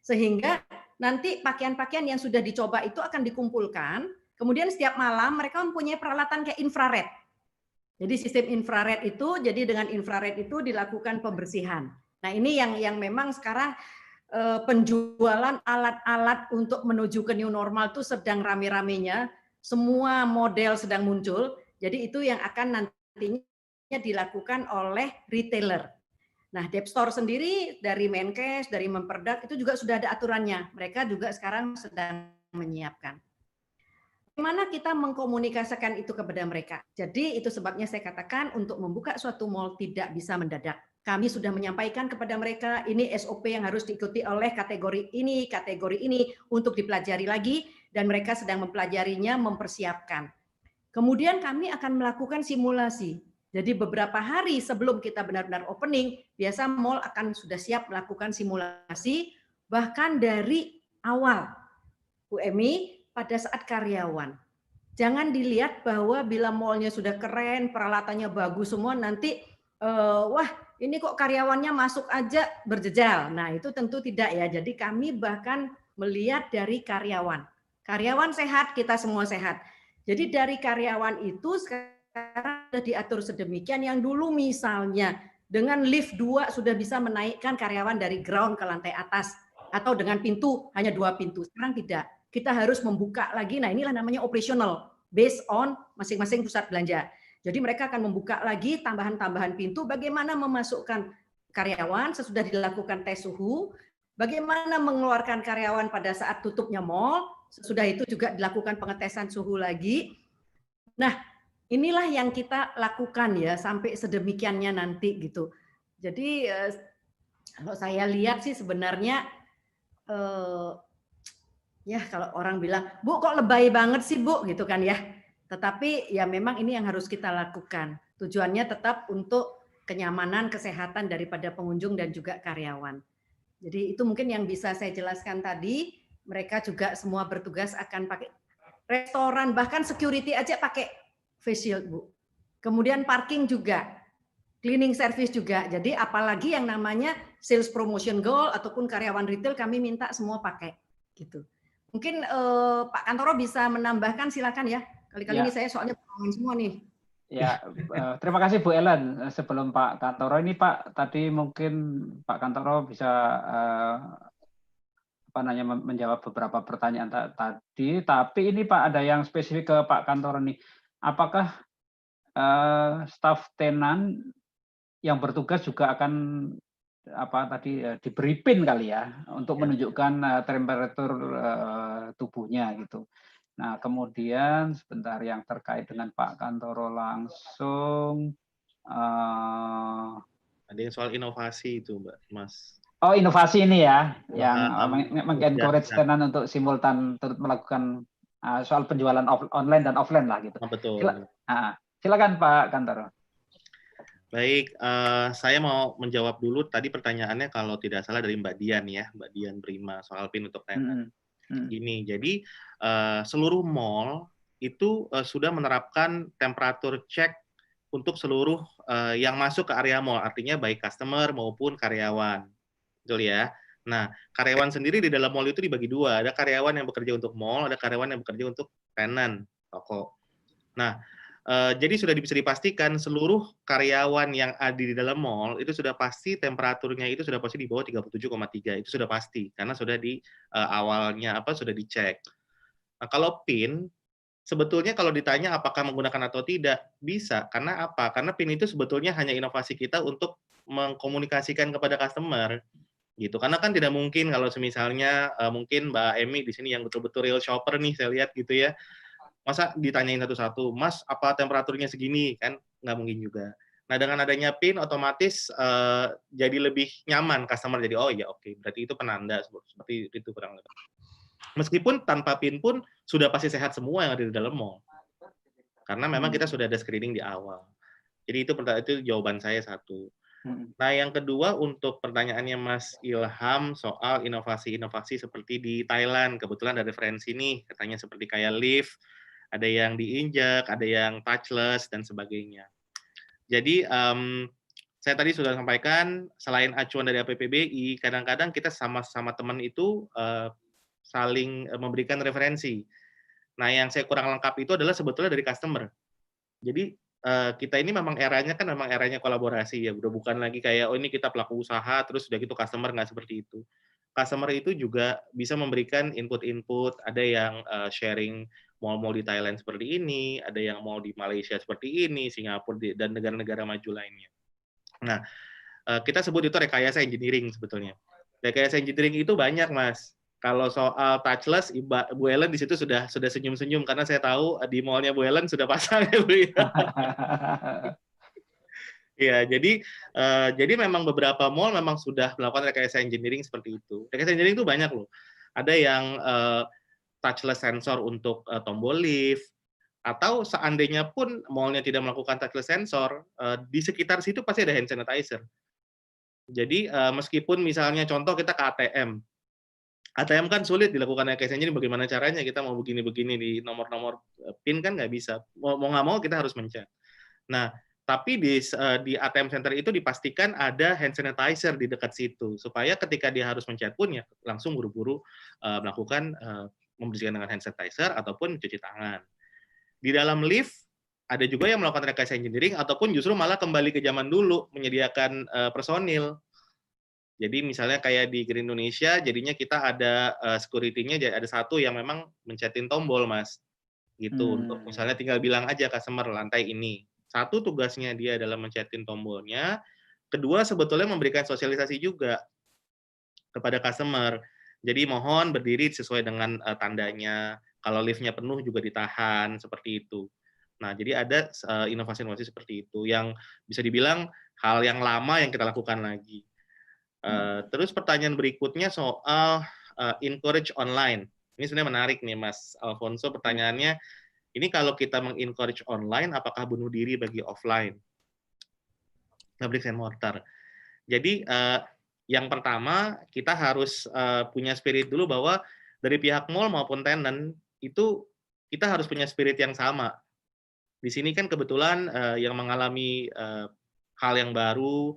Sehingga nanti pakaian-pakaian yang sudah dicoba itu akan dikumpulkan, kemudian setiap malam mereka mempunyai peralatan kayak infrared. Jadi sistem infrared itu, jadi dengan infrared itu dilakukan pembersihan. Nah ini yang memang sekarang penjualan alat-alat untuk menuju ke new normal itu sedang rame-ramenya, semua model sedang muncul, jadi itu yang akan nantinya dilakukan oleh retailer. Nah dep store sendiri dari Menkes, dari Memperdak itu juga sudah ada aturannya, mereka juga sekarang sedang menyiapkan. Bagaimana kita mengkomunikasikan itu kepada mereka? Jadi itu sebabnya saya katakan untuk membuka suatu mall tidak bisa mendadak. Kami sudah menyampaikan kepada mereka ini SOP yang harus diikuti oleh kategori ini untuk dipelajari lagi dan mereka sedang mempelajarinya, mempersiapkan. Kemudian kami akan melakukan simulasi. Jadi beberapa hari sebelum kita benar-benar opening, biasa mall akan sudah siap melakukan simulasi bahkan dari awal. Bu Emi, pada saat karyawan. Jangan dilihat bahwa bila mallnya sudah keren, peralatannya bagus semua, nanti wah ini kok karyawannya masuk aja berjejal. Nah itu tentu tidak ya. Jadi kami bahkan melihat dari karyawan. Karyawan sehat, kita semua sehat. Jadi dari karyawan itu sekarang sudah diatur sedemikian yang dulu misalnya dengan lift 2 sudah bisa menaikkan karyawan dari ground ke lantai atas. Atau dengan pintu, hanya 2 pintu. Sekarang tidak. Kita harus membuka lagi. Nah inilah namanya operational. Based on masing-masing pusat belanja. Jadi mereka akan membuka lagi tambahan-tambahan pintu, bagaimana memasukkan karyawan sesudah dilakukan tes suhu, bagaimana mengeluarkan karyawan pada saat tutupnya mall, sesudah itu juga dilakukan pengetesan suhu lagi. Nah, inilah yang kita lakukan ya sampai sedemikiannya nanti gitu. Jadi kalau saya lihat sih sebenarnya ya kalau orang bilang, Bu kok lebay banget sih Bu gitu kan ya. Tetapi ya memang ini yang harus kita lakukan. Tujuannya tetap untuk kenyamanan, kesehatan daripada pengunjung dan juga karyawan. Jadi itu mungkin yang bisa saya jelaskan tadi. Mereka juga semua bertugas akan pakai restoran, bahkan security aja pakai face shield, Bu. Kemudian parking juga. cleaning service juga. Jadi apalagi yang namanya sales promotion goal ataupun karyawan retail kami minta semua pakai gitu. Mungkin Pak Kantoro bisa menambahkan, silakan ya. Kali-kali ini saya soalnya pengalaman semua nih. Ya, terima kasih Bu Ellen. Sebelum Pak Kantoro ini Pak, tadi mungkin Pak Kantoro bisa menjawab beberapa pertanyaan tadi. Tapi ini Pak ada yang spesifik ke Pak Kantoro nih. Apakah staf tenan yang bertugas juga akan diberi pin kali ya untuk menunjukkan temperatur tubuhnya gitu. Nah, kemudian sebentar yang terkait dengan Pak Kantoro langsung ada yang soal inovasi itu, Mbak, Mas. Oh, inovasi ini ya, yang mengencourage tenan untuk simultan melakukan soal penjualan online dan offline lah gitu. Betul. Silakan Pak Kantoro. Baik, saya mau menjawab dulu tadi pertanyaannya kalau tidak salah dari Mbak Dian ya, Mbak Dian Prima soal PIN untuk tenan. Gini, jadi seluruh mall itu sudah menerapkan temperatur check untuk seluruh yang masuk ke area mall, artinya baik customer maupun karyawan. Betul ya? Nah, karyawan sendiri di dalam mall itu dibagi dua, ada karyawan yang bekerja untuk mall, ada karyawan yang bekerja untuk tenan, toko. Nah, jadi sudah bisa dipastikan seluruh karyawan yang ada di dalam mall itu sudah pasti temperaturnya itu sudah pasti di bawah 37,3, itu sudah pasti karena sudah di awalnya sudah dicek. Nah, kalau PIN sebetulnya kalau ditanya apakah menggunakan atau tidak, bisa. Karena apa? Karena PIN itu sebetulnya hanya inovasi kita untuk mengkomunikasikan kepada customer gitu. Karena kan tidak mungkin kalau misalnya mungkin Mbak Emi di sini yang betul-betul real shopper nih saya lihat gitu ya. Masa ditanyain satu-satu, Mas, apa temperaturnya segini? Kan nggak mungkin juga. Nah, dengan adanya PIN, otomatis jadi lebih nyaman customer. Jadi, oh ya oke, berarti itu penanda. Seperti itu kurang lebih. Meskipun tanpa PIN pun sudah pasti sehat semua yang ada di dalam mall. Karena memang kita sudah ada screening di awal. Jadi itu jawaban saya satu. Nah, yang kedua untuk pertanyaannya Mas Ilham soal inovasi-inovasi seperti di Thailand. Kebetulan ada referensi nih, katanya seperti kayak lift, ada yang diinjak, ada yang touchless, dan sebagainya. Jadi, saya tadi sudah sampaikan, selain acuan dari APPBI, kadang-kadang kita sama-sama teman itu saling memberikan referensi. Nah, yang saya kurang lengkap itu adalah sebetulnya dari customer. Jadi, kita ini memang eranya kan memang eranya kolaborasi ya, udah bukan lagi kayak, oh ini kita pelaku usaha, terus udah gitu customer nggak seperti itu. Customer itu juga bisa memberikan input-input, ada yang sharing mall-mall di Thailand seperti ini, ada yang mall di Malaysia seperti ini, Singapura, dan negara-negara maju lainnya. Nah, kita sebut itu rekayasa engineering sebetulnya. Rekayasa engineering itu banyak, Mas. Kalau soal touchless, Bu Ellen di situ sudah senyum-senyum, karena saya tahu di mall-nya Bu Ellen sudah pasang ya, Bu. Ya, jadi memang beberapa mall memang sudah melakukan rekayasa engineering seperti itu. Rekayasa engineering itu banyak loh. Ada yang touchless sensor untuk tombol lift, atau seandainya pun mall-nya tidak melakukan touchless sensor, di sekitar situ pasti ada hand sanitizer. Jadi meskipun misalnya contoh kita ke ATM kan sulit dilakukan rekayasa engineering, bagaimana caranya kita mau begini-begini di nomor-nomor PIN kan nggak bisa. Mau nggak mau kita harus mencet. Nah, tapi di ATM center itu dipastikan ada hand sanitizer di dekat situ, supaya ketika dia harus mencet pun ya langsung buru-buru melakukan membersihkan dengan hand sanitizer ataupun mencuci tangan. Di dalam lift, ada juga yang melakukan rekayasa engineering ataupun justru malah kembali ke zaman dulu, menyediakan personil. Jadi misalnya kayak di Green Indonesia, jadinya kita ada security-nya, ada satu yang memang mencetin tombol, Mas. Gitu, untuk misalnya tinggal bilang aja customer lantai ini. Satu, tugasnya dia adalah mencetin tombolnya. Kedua, sebetulnya memberikan sosialisasi juga kepada customer. Jadi mohon berdiri sesuai dengan tandanya. Kalau lift-nya penuh juga ditahan, seperti itu. Nah, jadi ada inovasi-inovasi seperti itu yang bisa dibilang hal yang lama yang kita lakukan lagi. Terus pertanyaan berikutnya soal encourage online. Ini sebenarnya menarik nih, Mas Alfonso. Pertanyaannya, ini kalau kita mengencourage online, apakah bunuh diri bagi offline? Bricks and mortar. Jadi yang pertama kita harus punya spirit dulu bahwa dari pihak mall maupun tenant itu kita harus punya spirit yang sama. Di sini kan kebetulan yang mengalami hal yang baru,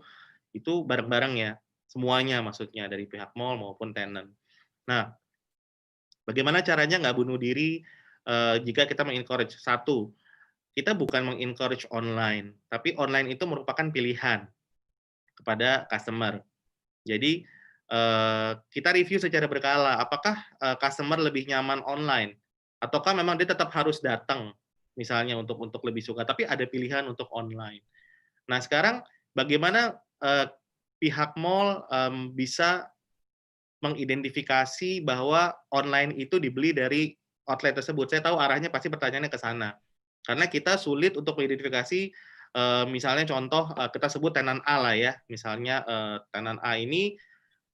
itu bareng-bareng ya, semuanya maksudnya dari pihak mall maupun tenant. Nah, bagaimana caranya nggak bunuh diri jika kita mengencourage? Satu, kita bukan mengencourage online, tapi online itu merupakan pilihan kepada customer. Jadi kita review secara berkala, apakah customer lebih nyaman online, ataukah memang dia tetap harus datang, misalnya untuk lebih suka, tapi ada pilihan untuk online. Nah sekarang bagaimana pihak mall bisa mengidentifikasi bahwa online itu dibeli dari outlet tersebut? Saya tahu arahnya pasti pertanyaannya ke sana. Karena kita sulit untuk mengidentifikasi, misalnya contoh kita sebut tenan A lah ya, misalnya tenan A ini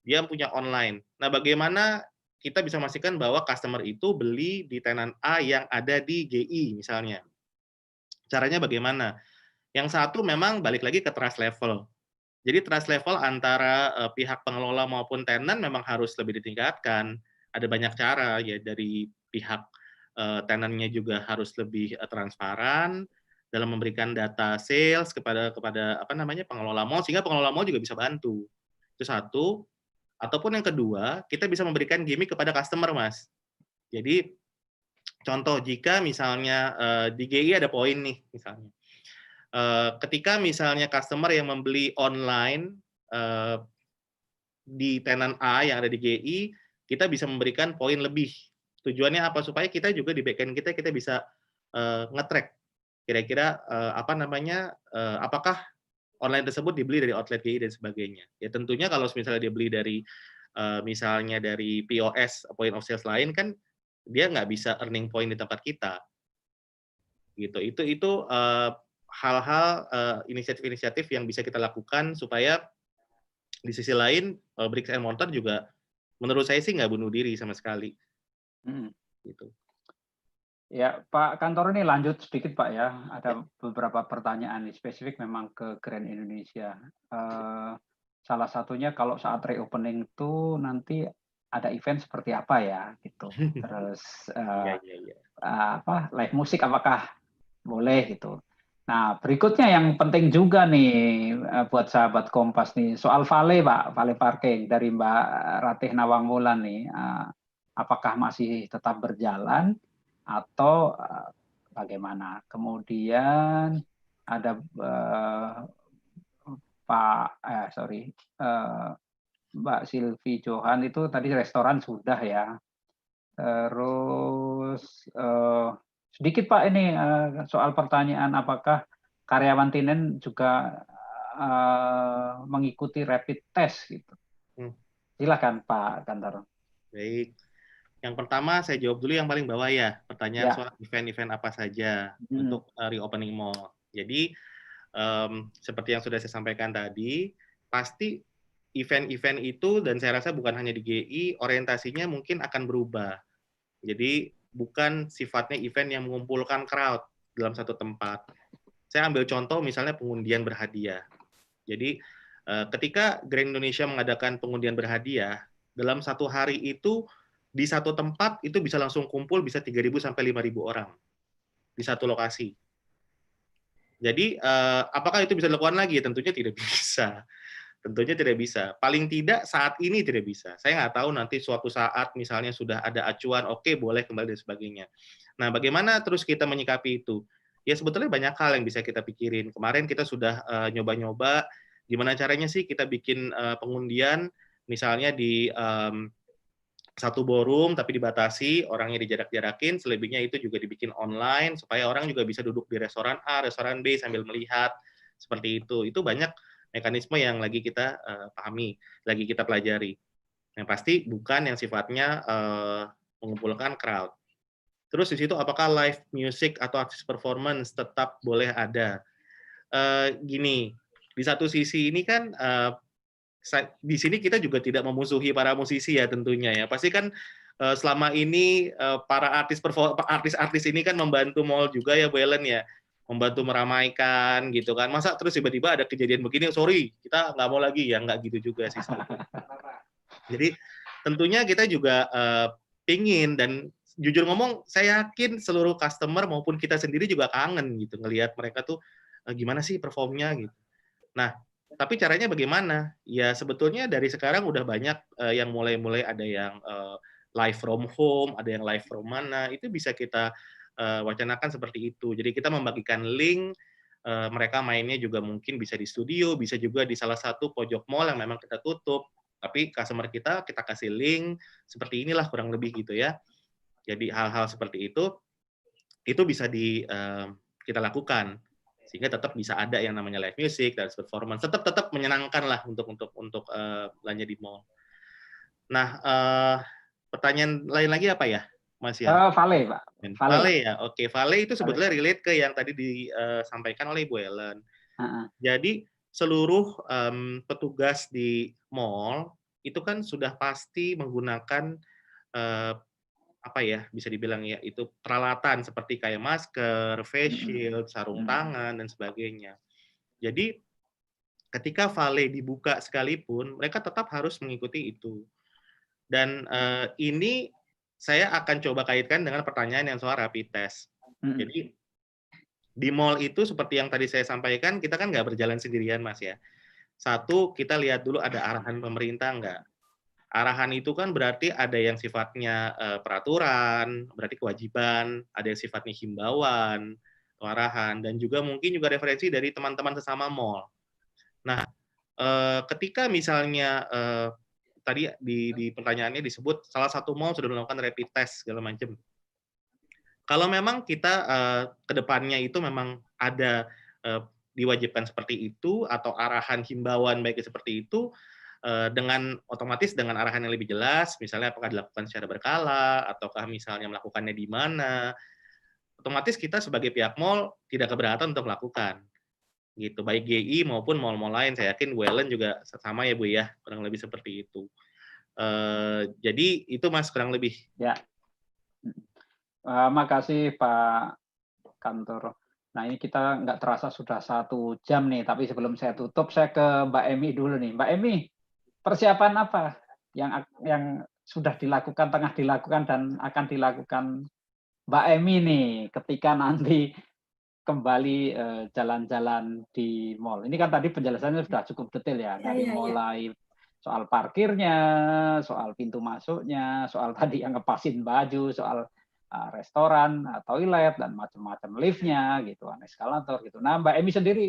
dia punya online. Nah, bagaimana kita bisa memastikan bahwa customer itu beli di tenan A yang ada di GI misalnya? Caranya bagaimana? Yang satu memang balik lagi ke trust level. Jadi trust level antara pihak pengelola maupun tenant memang harus lebih ditingkatkan. Ada banyak cara ya, dari pihak tenantnya juga harus lebih transparan dalam memberikan data sales kepada apa namanya pengelola mall, sehingga pengelola mall juga bisa bantu. Itu satu. Ataupun yang kedua, kita bisa memberikan gimmick kepada customer, Mas. Jadi contoh jika misalnya di GI ada poin nih misalnya. Ketika misalnya customer yang membeli online di tenan A yang ada di GI, kita bisa memberikan poin lebih. Tujuannya apa? Supaya kita juga di backend kita bisa nge-track kira-kira apa namanya, apakah online tersebut dibeli dari outlet GI dan sebagainya. Ya tentunya kalau misalnya dia beli dari misalnya dari POS, point of sales lain, kan dia nggak bisa earning point di tempat kita. Gitu. Itu hal-hal inisiatif-inisiatif yang bisa kita lakukan supaya di sisi lain bricks and mortar juga menurut saya sih nggak bunuh diri sama sekali. Gitu. Ya, Pak Kantor, ini lanjut sedikit Pak ya. Ada beberapa pertanyaan spesifik memang ke Grand Indonesia. Salah satunya kalau saat reopening itu nanti ada event seperti apa ya gitu. Terus apa live musik apakah boleh gitu. Nah, berikutnya yang penting juga nih buat sahabat Kompas nih, soal vale Pak, vale parking dari Mbak Ratih Nawangwulan nih. Apakah masih tetap berjalan atau bagaimana? Kemudian ada Mbak Silvi Johan itu tadi restoran sudah ya. Terus sedikit Pak ini soal pertanyaan apakah karyawan Tinen juga mengikuti rapid test gitu. Silakan Pak Kantor. Baik. Yang pertama saya jawab dulu yang paling bawah ya, pertanyaan soal event-event apa saja untuk reopening mall. Jadi seperti yang sudah saya sampaikan tadi, pasti event-event itu, dan saya rasa bukan hanya di GI, orientasinya mungkin akan berubah. Jadi bukan sifatnya event yang mengumpulkan crowd dalam satu tempat. Saya ambil contoh misalnya pengundian berhadiah. Jadi ketika Grand Indonesia mengadakan pengundian berhadiah, dalam satu hari itu di satu tempat itu bisa langsung kumpul bisa 3.000 sampai 5.000 orang di satu lokasi. Jadi apakah itu bisa dilakukan lagi? Tentunya tidak bisa. Tentunya tidak bisa. Paling tidak saat ini tidak bisa. Saya nggak tahu nanti suatu saat misalnya sudah ada acuan, oke, boleh kembali dan sebagainya. Nah, bagaimana terus kita menyikapi itu? Ya sebetulnya banyak hal yang bisa kita pikirin. Kemarin kita sudah nyoba-nyoba gimana caranya sih kita bikin pengundian misalnya di satu ballroom tapi dibatasi, orangnya dijarak-jarakin, selebihnya itu juga dibikin online supaya orang juga bisa duduk di restoran A, restoran B sambil melihat seperti itu. Itu banyak mekanisme yang lagi kita pahami, lagi kita pelajari. Yang pasti bukan yang sifatnya mengumpulkan crowd. Terus di situ apakah live music atau artis performance tetap boleh ada? Gini, di satu sisi ini kan di sini kita juga tidak memusuhi para musisi ya tentunya ya. Pasti kan selama ini para artis ini kan membantu mall juga ya Bu Ellen ya. Membantu meramaikan gitu kan. Masa terus tiba-tiba ada kejadian begini, sorry, kita nggak mau lagi ya, nggak gitu juga sih sebetulnya. Jadi tentunya kita juga pingin, dan jujur ngomong saya yakin seluruh customer maupun kita sendiri juga kangen gitu ngelihat mereka tuh gimana sih performnya gitu. Nah, tapi caranya bagaimana? Ya sebetulnya dari sekarang udah banyak yang mulai-mulai ada yang live from home, ada yang live from mana, itu bisa kita wacanakan seperti itu. Jadi kita membagikan link, mereka mainnya juga mungkin bisa di studio, bisa juga di salah satu pojok mall yang memang kita tutup. Tapi customer kita kasih link, seperti inilah kurang lebih gitu ya. Jadi hal-hal seperti itu bisa kita lakukan. Sehingga tetap bisa ada yang namanya live music dan performance, tetap menyenangkan lah untuk belanja di mall. Nah, pertanyaan lain lagi apa ya, Mas ya? Vale, Pak. Vale ya, oke. Vale itu sebetulnya relate ke yang tadi disampaikan oleh Ibu Ellen. Jadi seluruh petugas di mall itu kan sudah pasti menggunakan apa ya, bisa dibilang ya, itu peralatan seperti kayak masker, face shield, sarung tangan, dan sebagainya. Jadi, ketika Vale dibuka sekalipun, mereka tetap harus mengikuti itu. Dan ini saya akan coba kaitkan dengan pertanyaan yang soal rapid test. Jadi, di mall itu seperti yang tadi saya sampaikan, kita kan nggak berjalan sendirian, Mas ya. Satu, kita lihat dulu ada arahan pemerintah nggak. Arahan itu kan berarti ada yang sifatnya peraturan, berarti kewajiban, ada yang sifatnya himbauan, arahan, dan juga mungkin juga referensi dari teman-teman sesama mall. Nah, ketika misalnya tadi di pertanyaannya disebut salah satu mall sudah melakukan rapid test segala macam. Kalau memang kita ke depannya itu memang ada diwajibkan seperti itu atau arahan himbauan baik seperti itu, dengan otomatis dengan arahan yang lebih jelas, misalnya apakah dilakukan secara berkala, ataukah misalnya melakukannya di mana, otomatis kita sebagai pihak mall tidak keberatan untuk melakukan. Gitu, baik GI maupun mall-mall lain, saya yakin Bu Ellen juga sama ya Bu ya, kurang lebih seperti itu. Jadi itu Mas kurang lebih. Ya, makasih Pak Kantor. Nah ini kita nggak terasa sudah 1 jam nih, tapi sebelum saya tutup, saya ke Mbak Emi dulu nih. Mbak Emi, persiapan apa yang sudah dilakukan, tengah dilakukan, dan akan dilakukan Mbak Emi nih ketika nanti kembali jalan-jalan di mall? Ini kan tadi penjelasannya sudah cukup detail ya, dari mulai soal parkirnya, soal pintu masuknya, soal tadi yang ngepasin baju, soal restoran, toilet, dan macam-macam, liftnya, gitu, eskalator, gitu. Nah, Mbak Emi sendiri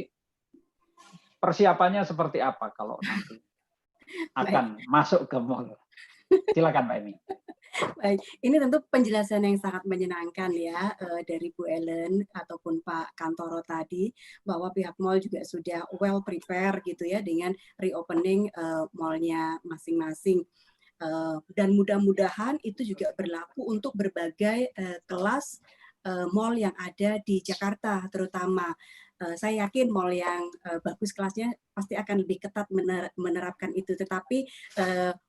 persiapannya seperti apa kalau nanti akan masuk ke mall? Silakan Mbak Emi. Baik, ini tentu penjelasan yang sangat menyenangkan ya dari Bu Ellen ataupun Pak Kantoro tadi, bahwa pihak mall juga sudah well prepare gitu ya dengan reopening mallnya masing-masing. Dan mudah-mudahan itu juga berlaku untuk berbagai kelas mall yang ada di Jakarta terutama. Saya yakin mall yang bagus kelasnya pasti akan lebih ketat menerapkan itu. Tetapi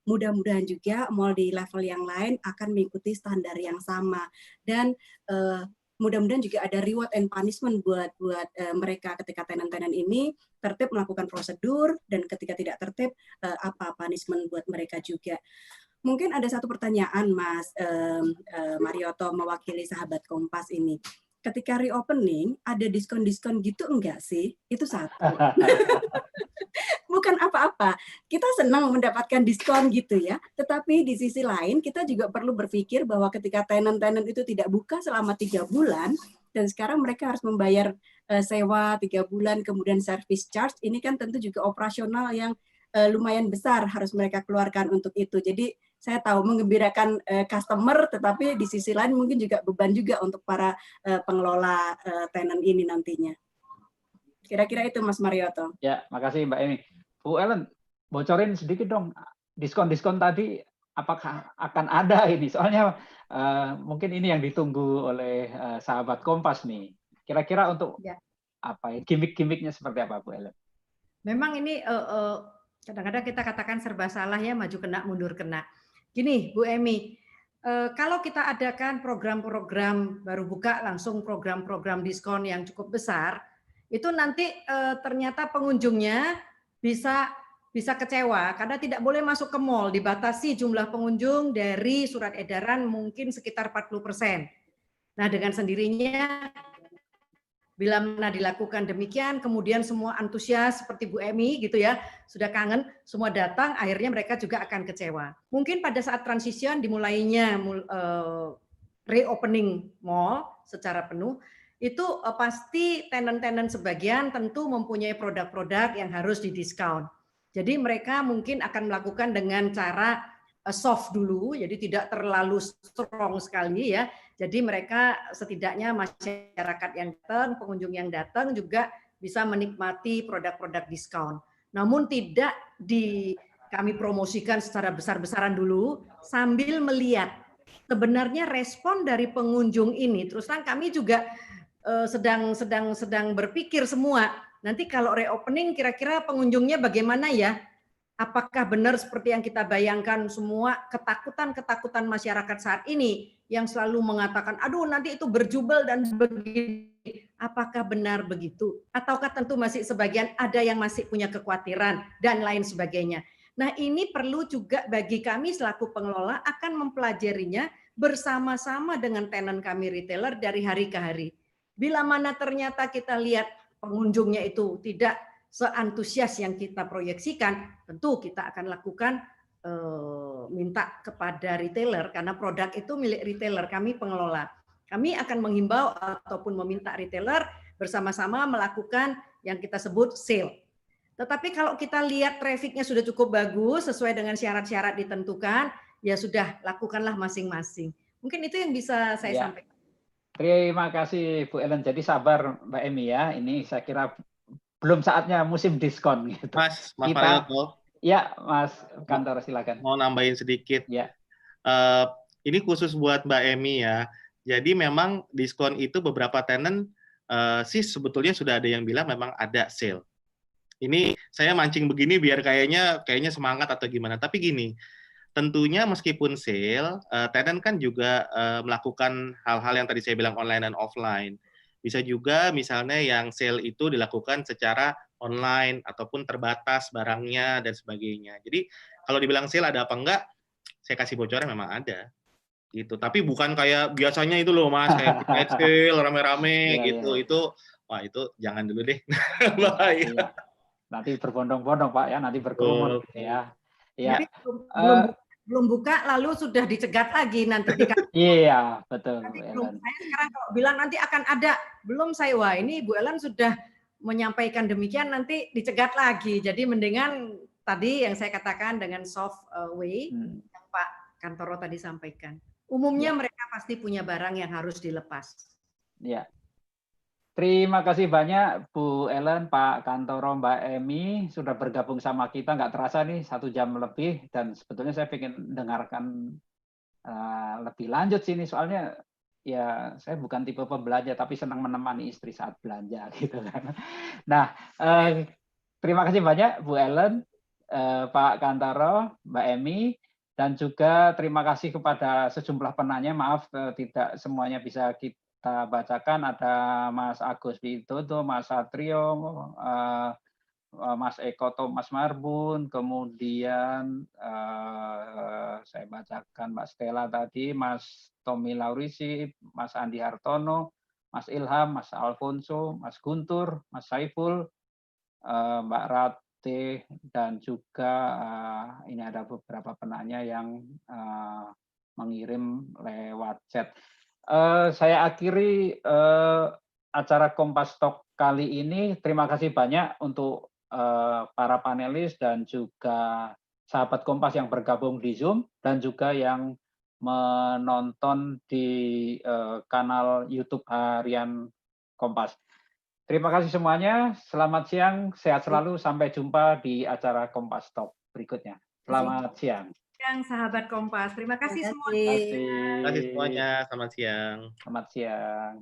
mudah-mudahan juga mall di level yang lain akan mengikuti standar yang sama. Dan mudah-mudahan juga ada reward and punishment buat mereka ketika tenan-tenan ini tertib melakukan prosedur, dan ketika tidak tertib apa punishment buat mereka juga. Mungkin ada satu pertanyaan Mas Marioto mewakili sahabat Kompas ini. Ketika reopening, ada diskon-diskon gitu enggak sih? Itu satu. Bukan apa-apa. Kita senang mendapatkan diskon gitu ya. Tetapi di sisi lain, kita juga perlu berpikir bahwa ketika tenan-tenan itu tidak buka selama 3 bulan, dan sekarang mereka harus membayar sewa 3 bulan, kemudian service charge, ini kan tentu juga operasional yang lumayan besar harus mereka keluarkan untuk itu. Jadi saya tahu menggembirakan customer, tetapi di sisi lain mungkin juga beban juga untuk para pengelola tenan ini nantinya. Kira-kira itu Mas Marioto. Ya, makasih Mbak Emi. Bu Ellen, bocorin sedikit dong, diskon-diskon tadi apakah akan ada ini? Soalnya mungkin ini yang ditunggu oleh sahabat Kompas nih. Kira-kira untuk apa ya, gimmick-gimmicknya seperti apa Bu Ellen? Memang ini kadang-kadang kita katakan serba salah ya, maju kena, mundur kena. Gini, Bu Emi, kalau kita adakan program-program baru buka langsung program-program diskon yang cukup besar, itu nanti ternyata pengunjungnya bisa kecewa karena tidak boleh masuk ke mall, dibatasi jumlah pengunjung dari surat edaran mungkin sekitar 40%. Nah, dengan sendirinya Bila mana dilakukan demikian, kemudian semua antusias seperti Bu Emi gitu ya, sudah kangen, semua datang, akhirnya mereka juga akan kecewa. Mungkin pada saat transition dimulainya reopening mall secara penuh, itu pasti tenant-tenant sebagian tentu mempunyai produk-produk yang harus didiskon. Jadi mereka mungkin akan melakukan dengan cara soft dulu, jadi tidak terlalu strong sekali ya. Jadi mereka setidaknya masyarakat yang datang, pengunjung yang datang juga bisa menikmati produk-produk diskon. Namun tidak kami promosikan secara besar-besaran dulu sambil melihat sebenarnya respon dari pengunjung ini. Terus terang kami juga sedang berpikir semua. Nanti kalau reopening kira-kira pengunjungnya bagaimana ya? Apakah benar seperti yang kita bayangkan semua ketakutan-ketakutan masyarakat saat ini yang selalu mengatakan, aduh nanti itu berjubel dan begini. Apakah benar begitu? Ataukah tentu masih sebagian ada yang masih punya kekhawatiran dan lain sebagainya. Nah ini perlu juga bagi kami selaku pengelola akan mempelajarinya bersama-sama dengan tenant kami retailer dari hari ke hari. Bila mana ternyata kita lihat pengunjungnya itu tidak seantusias yang kita proyeksikan, tentu kita akan lakukan minta kepada retailer karena produk itu milik retailer, kami pengelola. Kami akan menghimbau ataupun meminta retailer bersama-sama melakukan yang kita sebut sale. Tetapi kalau kita lihat trafficnya sudah cukup bagus sesuai dengan syarat-syarat ditentukan, ya sudah lakukanlah masing-masing. Mungkin itu yang bisa saya sampaikan. Terima kasih Bu Ellen. Jadi sabar Mbak Emi ya. Ini saya kira belum saatnya musim diskon gitu. Mas Marioto. Ya, Mas Kantoro silakan. Mau nambahin sedikit. Ya. Ini khusus buat Mbak Emi ya. Jadi memang diskon itu beberapa tenant sih sebetulnya sudah ada yang bilang memang ada sale. Ini saya mancing begini biar kayaknya semangat atau gimana. Tapi gini, tentunya meskipun sale, tenant kan juga melakukan hal-hal yang tadi saya bilang online dan offline. Bisa juga misalnya yang sale itu dilakukan secara online ataupun terbatas barangnya dan sebagainya. Jadi kalau dibilang sale ada apa enggak, saya kasih bocoran memang ada. Gitu. Tapi bukan kayak biasanya itu loh Mas, kayak midnight sale rame-rame gitu. Itu wah itu jangan dulu deh. Bahaya. Nanti berbondong-bondong Pak ya, nanti berkerumun ya. Ya. Belum buka lalu sudah dicegat lagi nanti Iya, betul. Saya sekarang kalau bilang nanti akan ada, belum saya, wah ini Bu Ellen sudah menyampaikan demikian nanti dicegat lagi. Jadi mendingan tadi yang saya katakan dengan soft way yang Pak Kantoro tadi sampaikan. Umumnya mereka pasti punya barang yang harus dilepas. Ya. Terima kasih banyak Bu Ellen, Pak Kantoro, Mbak Emi sudah bergabung sama kita. Nggak terasa nih 1 jam lebih dan sebetulnya saya ingin dengarkan lebih lanjut sini soalnya ya saya bukan tipe pembelanja tapi senang menemani istri saat belanja gitu kan. Nah, terima kasih banyak Bu Ellen, Pak Kantoro, Mbak Emi, dan juga terima kasih kepada sejumlah penanya. Maaf tidak semuanya bisa kita bacakan. Ada Mas Agus Widodo, Mas Satrio, Mas Eko Thomas Marbun, kemudian saya bacakan Mbak Stella tadi, Mas Tommy Laurisi, Mas Andi Hartono, Mas Ilham, Mas Alfonso, Mas Guntur, Mas Saiful, Mbak Rate, dan juga ini ada beberapa penanya yang mengirim lewat chat. Saya akhiri acara Kompas Talk kali ini. Terima kasih banyak untuk para panelis dan juga sahabat Kompas yang bergabung di Zoom dan juga yang menonton di kanal YouTube Harian Kompas. Terima kasih semuanya. Selamat siang, sehat selalu. Sampai jumpa di acara Kompas Talk berikutnya. Selamat siang. Sahabat Kompas, terima kasih semuanya. Terima kasih semuanya. Selamat siang. Selamat siang.